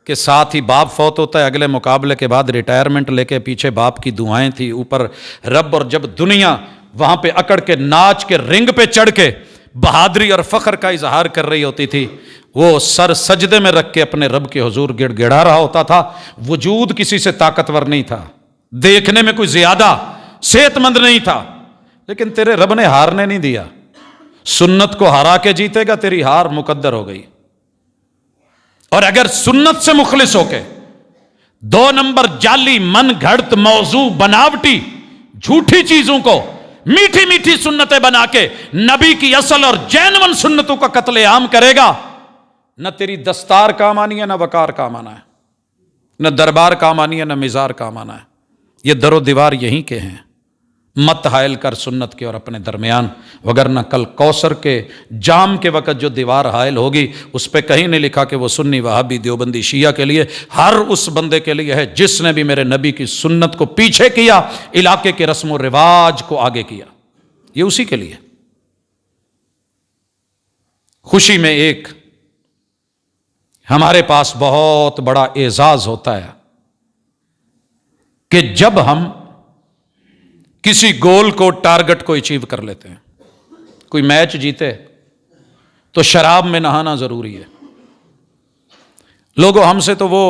کے ساتھ ہی باپ فوت ہوتا ہے، اگلے مقابلے کے بعد ریٹائرمنٹ لے کے پیچھے باپ کی دعائیں تھی، اوپر رب، اور جب دنیا وہاں پہ اکڑ کے ناچ کے رنگ پہ چڑھ کے بہادری اور فخر کا اظہار کر رہی ہوتی تھی، وہ سر سجدے میں رکھ کے اپنے رب کے حضور گڑ گڑا رہا ہوتا تھا۔ وجود کسی سے طاقتور نہیں تھا، دیکھنے میں کوئی زیادہ صحت مند نہیں تھا، لیکن تیرے رب نے ہارنے نہیں دیا۔ سنت کو ہرا کے جیتے گا، تیری ہار مقدر ہو گئی۔ اور اگر سنت سے مخلص ہو کے 2 نمبر جعلی، من گھڑت، موضوع، بناوٹی، جھوٹی چیزوں کو میٹھی میٹھی سنتیں بنا کے نبی کی اصل اور جینون سنتوں کا قتل عام کرے گا، نہ تیری دستار کام آنی ہے، نہ وقار کام آنا ہے، نہ دربار کام آنی ہے، نہ مزار کام آنا ہے۔ یہ در و دیوار یہیں کے ہیں۔ مت حائل کر سنت کے اور اپنے درمیان، وگرنہ کل کوثر کے جام کے وقت جو دیوار حائل ہوگی، اس پہ کہیں نہیں لکھا کہ وہ سنی، وہابی، دیوبندی، شیعہ کے لیے، ہر اس بندے کے لیے ہے جس نے بھی میرے نبی کی سنت کو پیچھے کیا، علاقے کے رسم و رواج کو آگے کیا، یہ اسی کے لیے۔ خوشی میں ایک ہمارے پاس بہت بڑا اعزاز ہوتا ہے کہ جب ہم کسی گول کو، ٹارگٹ کو اچیو کر لیتے ہیں۔ کوئی میچ جیتے تو شراب میں نہانا ضروری ہے۔ لوگوں، ہم سے تو وہ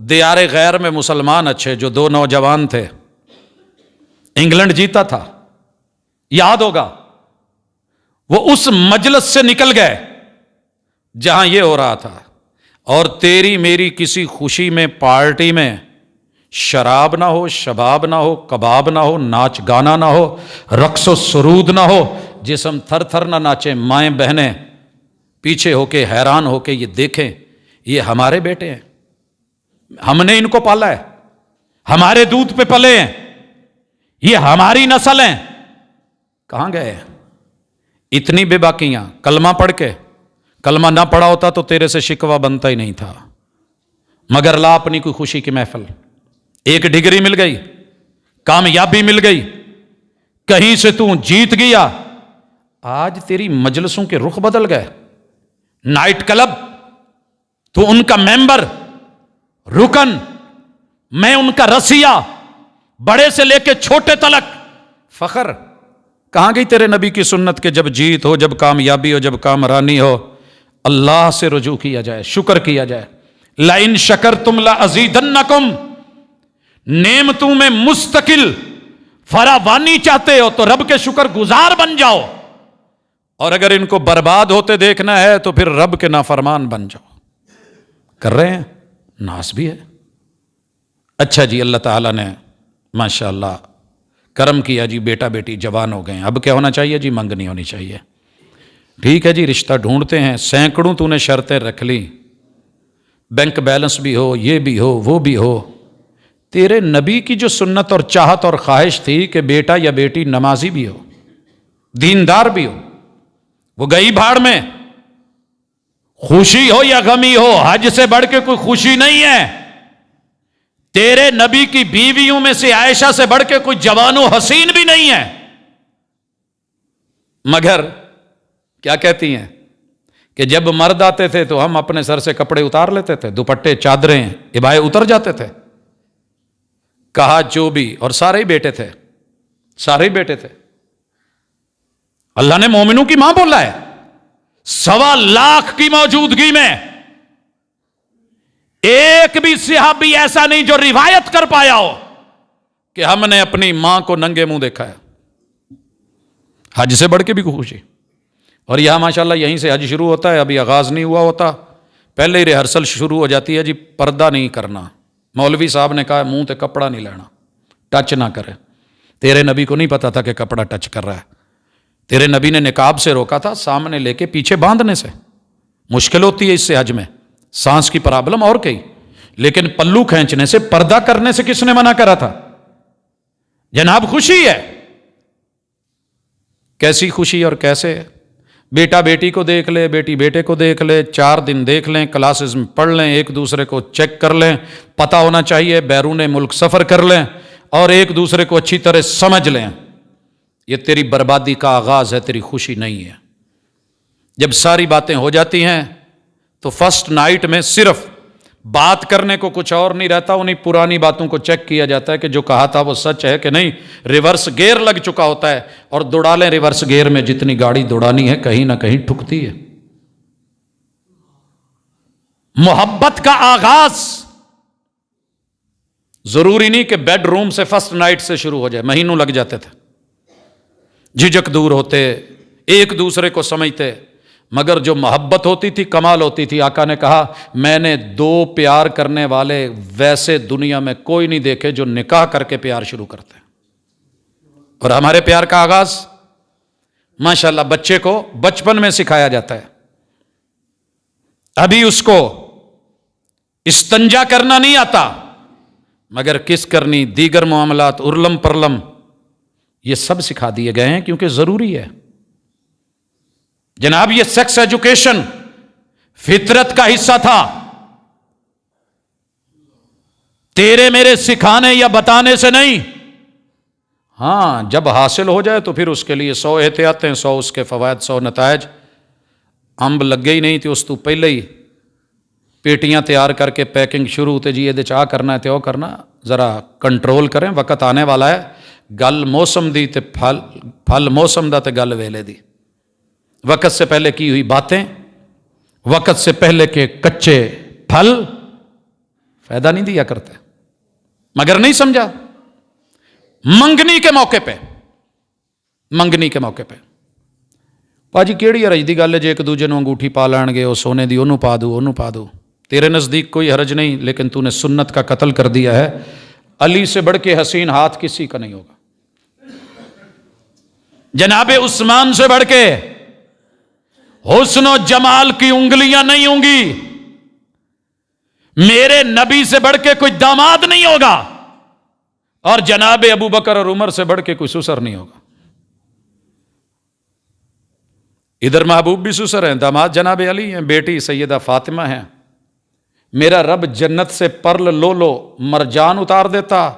دیار غیر میں مسلمان اچھے، جو 2 نوجوان تھے، انگلینڈ جیتا تھا، یاد ہوگا، وہ اس مجلس سے نکل گئے جہاں یہ ہو رہا تھا، اور تیری میری کسی خوشی میں، پارٹی میں شراب نہ ہو، شباب نہ ہو، کباب نہ ہو، ناچ گانا نہ ہو، رقص و سرود نہ ہو، جسم تھر تھر نہ ناچے، مائیں بہنیں پیچھے ہو کے حیران ہو کے یہ دیکھیں، یہ ہمارے بیٹے ہیں، ہم نے ان کو پالا ہے، ہمارے دودھ پہ پلے ہیں، یہ ہماری نسل ہیں۔ کہاں گئے؟ اتنی بے باکیاں، کلمہ پڑھ کے، کلمہ نہ پڑھا ہوتا تو تیرے سے شکوہ بنتا ہی نہیں تھا، مگر لا اپنی کوئی خوشی کی محفل، ایک ڈگری مل گئی، کامیابی مل گئی، کہیں سے تو جیت گیا، آج تیری مجلسوں کے رخ بدل گئے۔ نائٹ کلب، تو ان کا ممبر، رکن، میں ان کا رسیہ، بڑے سے لے کے چھوٹے تلک، فخر۔ کہاں گئی تیرے نبی کی سنت کے جب جیت ہو، جب کامیابی ہو، جب کامرانی ہو، اللہ سے رجوع کیا جائے، شکر کیا جائے۔ لَإِن شَكَرْتُمْ لَأَزِيدَنَّكُمْ، نعمتوں میں مستقل فراوانی چاہتے ہو تو رب کے شکر گزار بن جاؤ، اور اگر ان کو برباد ہوتے دیکھنا ہے تو پھر رب کے نافرمان بن جاؤ۔ کر رہے ہیں، ناس بھی ہے۔ اچھا جی، اللہ تعالیٰ نے ماشاءاللہ کرم کیا جی، بیٹا بیٹی جوان ہو گئے ہیں، اب کیا ہونا چاہیے جی؟ منگنی ہونی چاہیے۔ ٹھیک ہے جی، رشتہ ڈھونڈتے ہیں، سینکڑوں تو نے شرطیں رکھ لی، بینک بیلنس بھی ہو، یہ بھی ہو، وہ بھی ہو۔ تیرے نبی کی جو سنت اور چاہت اور خواہش تھی کہ بیٹا یا بیٹی نمازی بھی ہو، دیندار بھی ہو، وہ گئی بھاڑ میں۔ خوشی ہو یا غمی ہو، حج سے بڑھ کے کوئی خوشی نہیں ہے۔ تیرے نبی کی بیویوں میں سے عائشہ سے بڑھ کے کوئی جوان و حسین بھی نہیں ہے، مگر کیا کہتی ہیں کہ جب مرد آتے تھے تو ہم اپنے سر سے کپڑے اتار لیتے تھے، دوپٹے چادریں عبائے اتر جاتے تھے۔ کہا جو بھی، اور سارے ہی بیٹے تھے، سارے ہی بیٹے تھے۔ اللہ نے مومنوں کی ماں بولا ہے، 1.25 کی موجودگی میں ایک بھی صحابی ایسا نہیں جو روایت کر پایا ہو کہ ہم نے اپنی ماں کو ننگے منہ دیکھا ہے۔ حج سے بڑھ کے بھی خوشی، اور یہاں ماشاءاللہ یہیں سے حج شروع ہوتا ہے، ابھی آغاز نہیں ہوا ہوتا، پہلے ہی ریہرسل شروع ہو جاتی ہے جی، پردہ نہیں کرنا، مولوی صاحب نے کہا منہ تے کپڑا نہیں لینا، ٹچ نہ کرے۔ تیرے نبی کو نہیں پتا تھا کہ کپڑا ٹچ کر رہا ہے، تیرے نبی نے نقاب سے روکا تھا، سامنے لے کے پیچھے باندھنے سے۔ مشکل ہوتی ہے اس سے حج میں، سانس کی پرابلم اور کئی، لیکن پلو کھینچنے سے، پردہ کرنے سے کس نے منع کرا تھا؟ جناب خوشی ہے، کیسی خوشی اور کیسے؟ بیٹا بیٹی کو دیکھ لے، بیٹی بیٹے کو دیکھ لے، 4 دن دیکھ لیں، کلاسز میں پڑھ لیں، ایک دوسرے کو چیک کر لیں، پتہ ہونا چاہیے، بیرون ملک سفر کر لیں، اور ایک دوسرے کو اچھی طرح سمجھ لیں۔ یہ تیری بربادی کا آغاز ہے، تیری خوشی نہیں ہے۔ جب ساری باتیں ہو جاتی ہیں تو فرسٹ نائٹ میں صرف بات کرنے کو کچھ اور نہیں رہتا، انہیں پرانی باتوں کو چیک کیا جاتا ہے کہ جو کہا تھا وہ سچ ہے کہ نہیں۔ ریورس گیئر لگ چکا ہوتا ہے، اور دوڑا لیں ریورس گیئر میں جتنی گاڑی دوڑانی ہے، کہیں نہ کہیں ٹھکتی ہے۔ محبت کا آغاز ضروری نہیں کہ بیڈ روم سے فرسٹ نائٹ سے شروع ہو جائے، مہینوں لگ جاتے تھے، جھجک دور ہوتے، ایک دوسرے کو سمجھتے، مگر جو محبت ہوتی تھی کمال ہوتی تھی۔ آقا نے کہا میں نے 2 پیار کرنے والے ویسے دنیا میں کوئی نہیں دیکھے جو نکاح کر کے پیار شروع کرتے ہیں۔ اور ہمارے پیار کا آغاز ماشاءاللہ بچے کو بچپن میں سکھایا جاتا ہے، ابھی اس کو استنجا کرنا نہیں آتا، مگر کس کرنی، دیگر معاملات، ارلم پرلم، یہ سب سکھا دیے گئے ہیں کیونکہ ضروری ہے۔ جناب یہ سیکس ایجوکیشن فطرت کا حصہ تھا، تیرے میرے سکھانے یا بتانے سے نہیں۔ ہاں جب حاصل ہو جائے تو پھر اس کے لیے 100 احتیاطیں، 100 اس کے فوائد، 100 نتائج۔ امب لگ گئی نہیں تھی اس تو پہلے ہی پیٹیاں تیار کر کے پیکنگ شروع ہوتے جی یہ چاہ کرنا ہے تو کرنا، ذرا کنٹرول کریں، وقت آنے والا ہے، گل موسم دی تے پھل موسم دا تے گل ویلے دی۔ وقت سے پہلے کی ہوئی باتیں، وقت سے پہلے کے کچے پھل فائدہ نہیں دیا کرتے، مگر نہیں سمجھا۔ منگنی کے موقع پہ، منگنی کے موقع پہ پاجی کیڑی حرج دی گل ہے جے ایک دوجے نو انگوٹھی پا لین گے، وہ سونے دی انہوں پا دو، انہوں پا دو، تیرے نزدیک کوئی حرج نہیں، لیکن تو نے سنت کا قتل کر دیا ہے۔ علی سے بڑھ کے حسین ہاتھ کسی کا نہیں ہوگا، جناب عثمان سے بڑھ کے حسن و جمال کی انگلیاں نہیں ہوں گی، میرے نبی سے بڑھ کے کوئی داماد نہیں ہوگا، اور جناب ابو بکر اور عمر سے بڑھ کے کوئی سسر نہیں ہوگا۔ ادھر محبوب بھی سسر ہیں، داماد جناب علی ہیں، بیٹی سیدہ فاطمہ ہیں۔ میرا رب جنت سے پرل لولو مرجان اتار دیتا،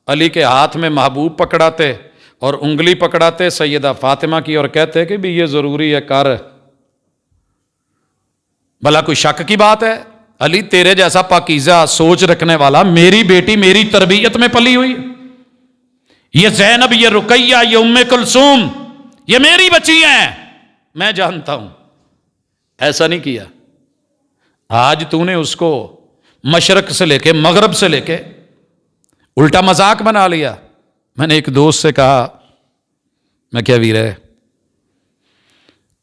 علی کے ہاتھ میں محبوب پکڑاتے اور انگلی پکڑاتے سیدہ فاطمہ کی، اور کہتے کہ بھی یہ ضروری ہے کر، بھلا کوئی شک کی بات ہے؟ علی تیرے جیسا پاکیزہ سوچ رکھنے والا، میری بیٹی میری تربیت میں پلی ہوئی، یہ زینب، یہ رقیہ، یہ ام کلثوم، یہ میری بچی ہیں، میں جانتا ہوں۔ ایسا نہیں کیا، آج تو نے اس کو مشرق سے لے کے مغرب سے لے کے الٹا مذاق بنا لیا۔ میں نے ایک دوست سے کہا، میں کیا ویر ہے،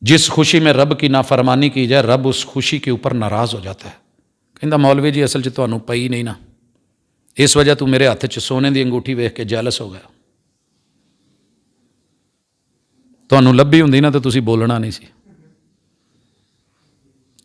جس خوشی میں رب کی نافرمانی کی جائے رب اس خوشی کے اوپر ناراض ہو جاتا ہے۔ کہندا مولوی جی اصل چ تانوں پئی نہیں نا، اس وجہ تو میرے ہاتھ 'ਚ سونے ਦੀ ਅੰਗੂਠੀ ਵੇਖ ਕੇ ਜੈਲਸ ਹੋ ਗਿਆ। ਤੁਹਾਨੂੰ ਲੱਭੀ ਹੁੰਦੀ ਨਾ ਤਾਂ ਤੁਸੀਂ ਬੋਲਣਾ ਨਹੀਂ ਸੀ।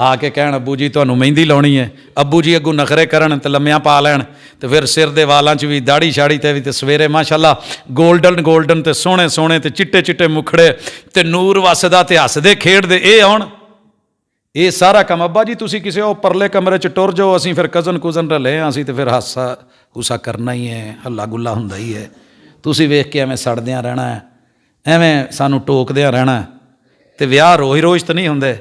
آ کے کہن ابو جی تمہیں مہندی لاؤنی ہے، ابو جی اگوں نخرے کرن تے لمیاں پا لین تے پھر سر دے والاں چ بھی داڑھی شاڑی تے بھی تے سویرے ماشاءاللہ گولڈن تے سوہنے سوہنے تے چٹے چٹے مکھڑے تے نور وسدا تے ہسدے کھیڈدے اے آن یہ سارا کم ابا جی تسی کسی او پرلے کمرے چ ٹر جاؤ، اسی پھر کزن رلے ہاں، اسی تے پھر ہاسا ہسا کرنا ہی ہے، ہلا گلا ہوندا ہی ہے، تسی ویکھ کے ایویں سڑدیاں رہنا ہے، ایویں سانو ٹوکدیاں رہنا ہے تے ویاہ روز تے نہیں ہوندے۔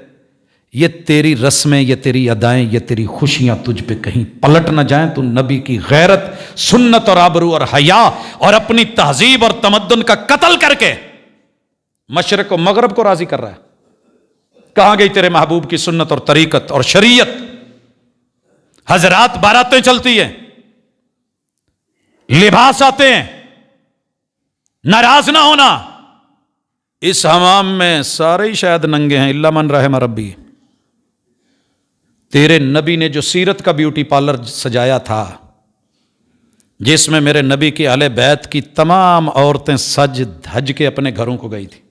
یہ تیری رسمیں، یہ تیری ادائیں، یہ تیری خوشیاں تجھ پہ کہیں پلٹ نہ جائیں، تو نبی کی غیرت، سنت اور آبرو اور حیا اور اپنی تہذیب اور تمدن کا قتل کر کے مشرق و مغرب کو راضی کر رہا ہے۔ کہاں گئی تیرے محبوب کی سنت اور طریقت اور شریعت؟ حضرات باراتیں چلتی ہیں، لباس آتے ہیں، ناراض نہ ہونا۔ اس حمام میں سارے ہی شاید ننگے ہیں الا من رحم ربی۔ تیرے نبی نے جو سیرت کا بیوٹی پارلر سجایا تھا، جس میں میرے نبی کی اہل بیت کی تمام عورتیں سج دھج کے اپنے گھروں کو گئی تھی،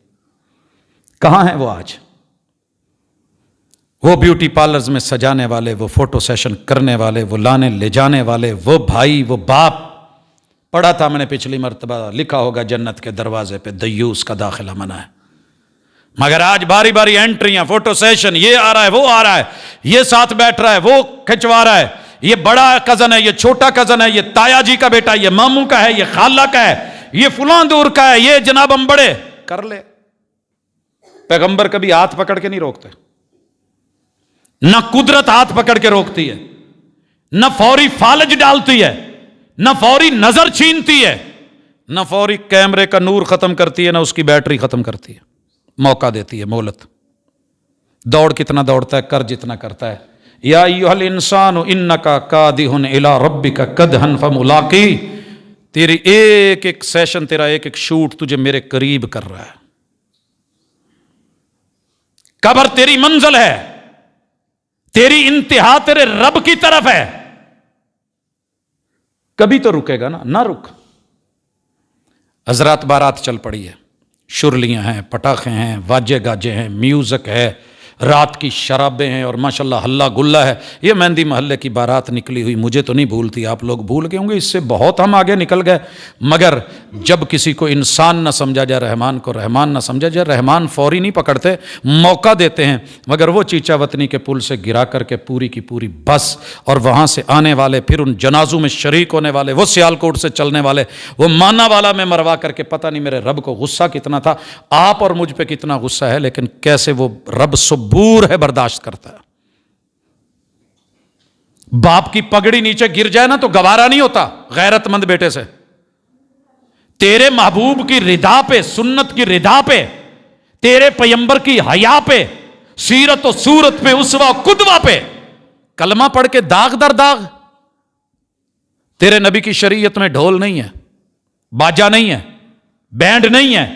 کہاں ہیں وہ آج؟ وہ بیوٹی پارلرز میں سجانے والے، وہ فوٹو سیشن کرنے والے، وہ لانے لے جانے والے، وہ بھائی، وہ باپ۔ پڑھا تھا میں نے پچھلی مرتبہ، لکھا ہوگا جنت کے دروازے پہ دیوس کا داخلہ منع ہے، مگر آج باری باری انٹریاں، فوٹو سیشن، یہ آ رہا ہے، وہ آ رہا ہے، یہ ساتھ بیٹھ رہا ہے، وہ کھنچوا رہا ہے، یہ بڑا کزن ہے، یہ چھوٹا کزن ہے، یہ تایا جی کا بیٹا، یہ ماموں کا ہے، یہ خالہ کا ہے، یہ فلاں دور کا ہے، یہ جناب ہم بڑے کر لے۔ پیغمبر کبھی ہاتھ پکڑ کے نہیں روکتے، نہ قدرت ہاتھ پکڑ کے روکتی ہے، نہ فوری فالج ڈالتی ہے، نہ فوری نظر چھینتی ہے، نہ فوری کیمرے کا نور ختم کرتی ہے، نہ اس کی بیٹری ختم کرتی ہے، موقع دیتی ہے، مہلت۔ دوڑ کتنا دوڑتا ہے، کر جتنا کرتا ہے۔ یا ایھا الانسان انک کادح الی ربک کدحا فملاقی، تیری ایک ایک سیشن، تیرا ایک ایک شوٹ تجھے میرے قریب کر رہا ہے۔ قبر تیری منزل ہے، تیری انتہا تیرے رب کی طرف ہے، کبھی تو رکے گا نا، نہ رک۔ حضرات بارات چل پڑی ہے، شرلیاں ہیں، پٹاخے ہیں، واجے گاجے ہیں، میوزک ہے، رات کی شرابیں ہیں، اور ماشاءاللہ ہلا گلا ہے۔ یہ مہندی محلے کی بارات نکلی ہوئی مجھے تو نہیں بھولتی، آپ لوگ بھول گئے ہوں گے، اس سے بہت ہم آگے نکل گئے۔ مگر جب کسی کو انسان نہ سمجھا جائے، رحمان کو رحمان نہ سمجھا جائے، رحمان فوری نہیں پکڑتے، موقع دیتے ہیں۔ مگر وہ چیچا وطنی کے پل سے گرا کر کے پوری کی پوری بس، اور وہاں سے آنے والے، پھر ان جنازوں میں شریک ہونے والے، وہ سیالکوٹ سے چلنے والے، وہ مانا والا میں مروا کر کے، پتہ نہیں میرے رب کو غصہ کتنا تھا، آپ اور مجھ پہ کتنا غصہ ہے، لیکن کیسے وہ رب صبور ہے، برداشت کرتا ہے۔ باپ کی پگڑی نیچے گر جائے نا تو گوارا نہیں ہوتا غیرت مند بیٹے سے۔ تیرے محبوب کی ردا پہ، سنت کی ردا پہ، تیرے پیمبر کی حیا پہ، سیرت و صورت پہ، اسوہ و قدوہ پہ کلمہ پڑھ کے داغ در داغ۔ تیرے نبی کی شریعت میں ڈھول نہیں ہے، باجا نہیں ہے، بینڈ نہیں ہے،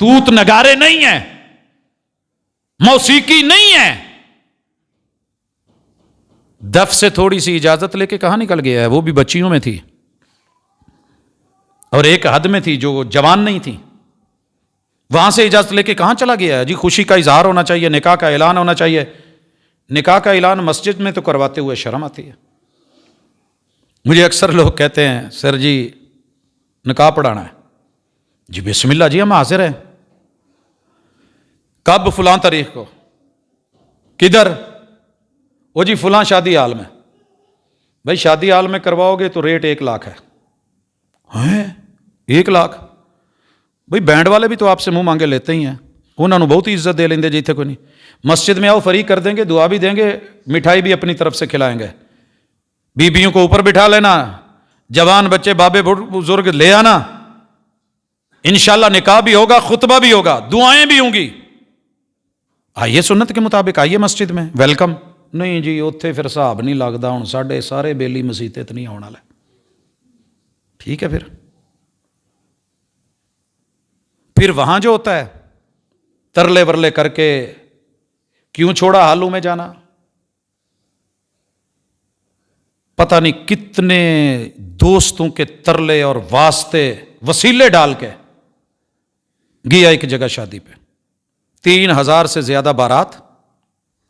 توت نگارے نہیں ہیں، موسیقی نہیں ہے۔ دف سے تھوڑی سی اجازت لے کے کہاں نکل گیا ہے؟ وہ بھی بچیوں میں تھی، اور ایک حد میں تھی جو جوان نہیں تھی، وہاں سے اجازت لے کے کہاں چلا گیا ہے؟ جی خوشی کا اظہار ہونا چاہیے، نکاح کا اعلان ہونا چاہیے۔ نکاح کا اعلان مسجد میں تو کرواتے ہوئے شرم آتی ہے۔ مجھے اکثر لوگ کہتے ہیں سر جی نکاح پڑھانا ہے، جی بسم اللہ جی ہم حاضر ہیں۔ کب؟ فلاں تاریخ کو۔ کدھر؟ وہ جی فلاں شادی ہال میں۔ بھائی شادی ہال میں کرواؤ گے تو ریٹ 1 لاکھ ہے۔ ہیں 1 لاکھ؟ بھائی بینڈ والے بھی تو آپ سے منہ مانگے لیتے ہی ہیں، انہوں نے بہت ہی عزت دے لیں گے جیتے کوئی نہیں۔ مسجد میں آؤ فریق کر دیں گے، دعا بھی دیں گے، مٹھائی بھی اپنی طرف سے کھلائیں گے، بیبیوں کو اوپر بٹھا لینا، جوان بچے بابے بزرگ لے آنا، انشاءاللہ نکاح بھی ہوگا، خطبہ بھی ہوگا، دعائیں بھی ہوں گی۔ آئیے سنت کے مطابق آئیے مسجد میں، ویلکم۔ نہیں جی اتھے پھر صاحب نہیں لگتا، ہوں ساڈے سارے بیلی مسیتے تو نہیں آنے والے۔ ٹھیک ہے، پھر وہاں جو ہوتا ہے ترلے ورلے کر کے کیوں چھوڑا حالوں میں جانا، پتہ نہیں کتنے دوستوں کے ترلے اور واسطے وسیلے ڈال کے گیا ایک جگہ شادی پہ، 3000 سے زیادہ بارات،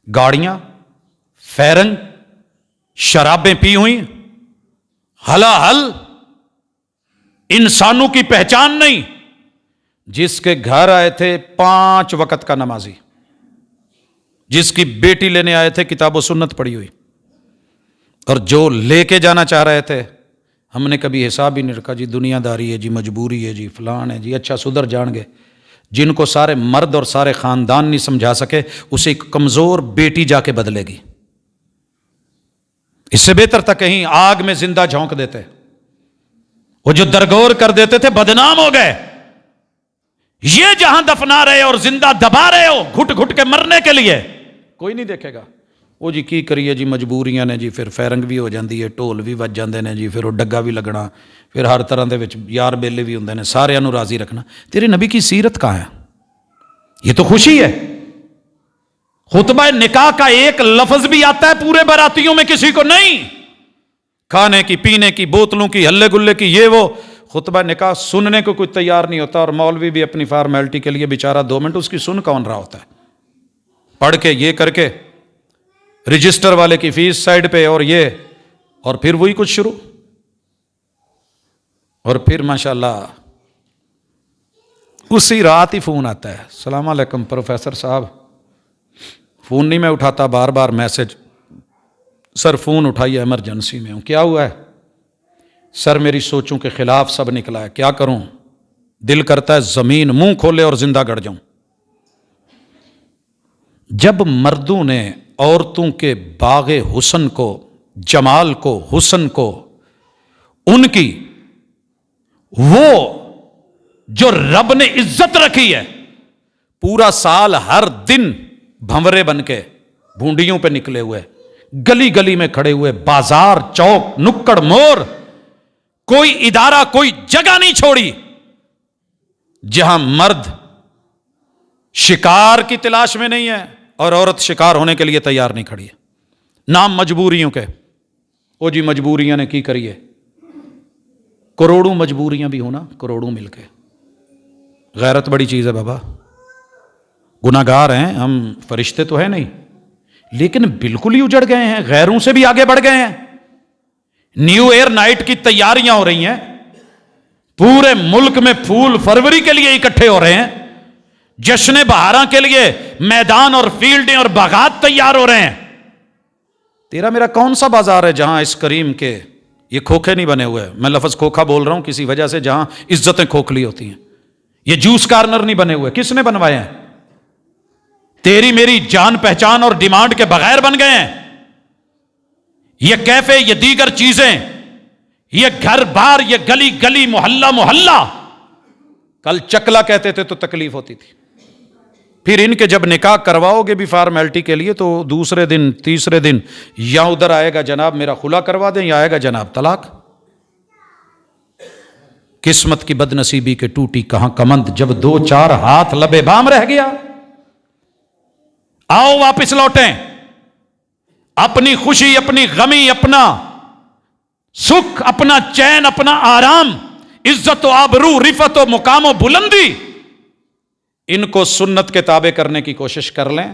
گاڑیاں، فیرنگ، شرابیں پی ہوئی، ہلا ہل، انسانوں کی پہچان نہیں. جس کے گھر آئے تھے 5 وقت کا نمازی، جس کی بیٹی لینے آئے تھے کتاب و سنت پڑھی ہوئی، اور جو لے کے جانا چاہ رہے تھے ہم نے کبھی حساب ہی نہیں رکھا، جی دنیا داری ہے، جی مجبوری ہے، جی فلان ہے، جی اچھا سدھر جان گے. جن کو سارے مرد اور سارے خاندان نہیں سمجھا سکے، اسے ایک کمزور بیٹی جا کے بدلے گی. اس سے بہتر تھا کہیں آگ میں زندہ جھونک دیتے. وہ جو درگور کر دیتے تھے بدنام ہو گئے. یہ جہاں دفنا رہے اور زندہ دبا رہے ہو گھٹ گھٹ کے مرنے کے لیے، کوئی نہیں دیکھے گا. وہ جی کی کریے جی مجبوریاں نے جی، پھر فیرنگ بھی ہو جاندی ہے، ٹول بھی وج جاندے نے جی، پھر وہ ڈگا بھی لگنا، پھر ہر طرح دے وچ یار بیلے بھی ہوندے نے، سارے انو راضی رکھنا. تیرے نبی کی سیرت کہاں ہے؟ یہ تو خوشی ہے. خطبہ نکاح کا ایک لفظ بھی آتا ہے پورے براتیوں میں کسی کو نہیں. کھانے کی، پینے کی، بوتلوں کی، ہلے گلے کی، یہ وہ. خطبہ نکاح سننے کو کوئی تیار نہیں ہوتا، اور مولوی بھی اپنی فارمیلٹی کے لیے بیچارہ 2 منٹ اس کی سن کون رہا ہوتا ہے. پڑھ کے یہ کر کے رجسٹر والے کی فیس سائڈ پہ، اور یہ، اور پھر وہی کچھ شروع. اور پھر ماشاءاللہ اسی رات ہی فون آتا ہے، السلام علیکم پروفیسر صاحب. فون نہیں میں اٹھاتا، بار بار میسج، سر فون اٹھائیے ایمرجنسی میں ہوں. کیا ہوا ہے؟ سر میری سوچوں کے خلاف سب نکلا ہے، کیا کروں؟ دل کرتا ہے زمین منہ کھولے اور زندہ گڑ جاؤں. جب مردوں نے عورتوں کے باغ حسن کو، جمال کو، حسن کو، ان کی وہ جو رب نے عزت رکھی ہے، پورا سال ہر دن بھنورے بن کے بھونڈیوں پہ نکلے ہوئے، گلی گلی میں کھڑے ہوئے، بازار، چوک، نکڑ، مور، کوئی ادارہ، کوئی جگہ نہیں چھوڑی جہاں مرد شکار کی تلاش میں نہیں ہے اور عورت شکار ہونے کے لیے تیار نہیں کھڑی ہے. نام مجبوریوں کے. او جی مجبوریاں نے کی کریے، کروڑوں مجبوریاں بھی ہونا، کروڑوں مل کے. غیرت بڑی چیز ہے بابا. گناہگار ہیں ہم، فرشتے تو ہیں نہیں، لیکن بالکل ہی اجڑ گئے ہیں، غیروں سے بھی آگے بڑھ گئے ہیں. نیو ایئر نائٹ کی تیاریاں ہو رہی ہیں، پورے ملک میں پھول فروری کے لیے اکٹھے ہو رہے ہیں، جشن بہاراں کے لیے میدان اور فیلڈیں اور باغات تیار ہو رہے ہیں. تیرا میرا کون سا بازار ہے جہاں اس کریم کے یہ کھوکھے نہیں بنے ہوئے؟ میں لفظ کھوکھا بول رہا ہوں کسی وجہ سے، جہاں عزتیں کھوکھلی ہوتی ہیں. یہ جوس کارنر نہیں بنے ہوئے، کس نے بنوائے ہیں؟ تیری میری جان پہچان اور ڈیمانڈ کے بغیر بن گئے ہیں. یہ کیفے، یہ دیگر چیزیں، یہ گھر بار، یہ گلی گلی، محلہ محلہ. کل چکلا کہتے تھے تو تکلیف ہوتی تھی. پھر ان کے جب نکاح کرواؤ گے بھی فارمیلٹی کے لیے، تو دوسرے دن تیسرے دن یا ادھر آئے گا جناب میرا خلا کروا دیں، یا آئے گا جناب طلاق. قسمت کی بد نصیبی کے ٹوٹی کہاں کمند، جب 2-4 ہاتھ لبے بام رہ گیا. آؤ واپس لوٹیں، اپنی خوشی، اپنی غمی، اپنا سکھ، اپنا چین، اپنا آرام، عزت و آبرو، رفت و مقام و بلندی، ان کو سنت کے تابع کرنے کی کوشش کر لیں.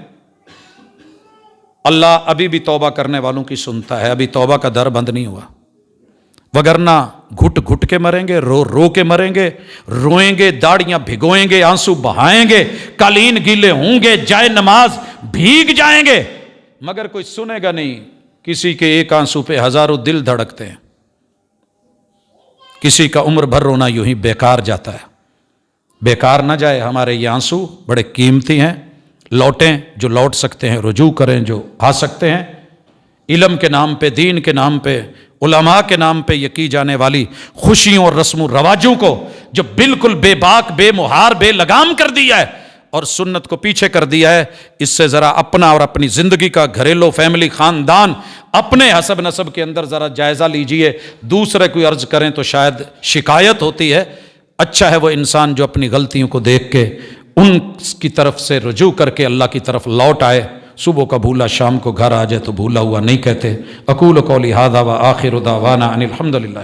اللہ ابھی بھی توبہ کرنے والوں کی سنتا ہے، ابھی توبہ کا در بند نہیں ہوا. وگرنہ گھٹ گھٹ کے مریں گے، رو رو کے مریں گے، روئیں گے، داڑیاں بھگوئیں گے، آنسو بہائیں گے، قالین گیلے ہوں گے، جائے نماز بھیگ جائیں گے، مگر کوئی سنے گا نہیں. کسی کے ایک آنسو پہ ہزاروں دل دھڑکتے ہیں، کسی کا عمر بھر رونا یوں ہی بیکار جاتا ہے. بیکار نہ جائے. ہمارے یہ آنسو بڑے قیمتی ہیں، لوٹیں جو لوٹ سکتے ہیں، رجوع کریں جو آ سکتے ہیں. علم کے نام پہ، دین کے نام پہ، علماء کے نام پہ یہ کی جانے والی خوشیوں اور رسم و رواجوں کو جو بالکل بے باک، بے مہار، بے لگام کر دیا ہے اور سنت کو پیچھے کر دیا ہے، اس سے ذرا اپنا اور اپنی زندگی کا، گھریلو، فیملی، خاندان، اپنے حسب نسب کے اندر ذرا جائزہ لیجئے. دوسرے کوئی عرض کریں تو شاید شکایت ہوتی ہے. اچھا ہے وہ انسان جو اپنی غلطیوں کو دیکھ کے ان کی طرف سے رجوع کر کے اللہ کی طرف لوٹ آئے. صبح کا بھولا شام کو گھر آ جائے تو بھولا ہوا نہیں کہتے. اقول قولی ھذا وآخر دعوانا ان الحمد للہ.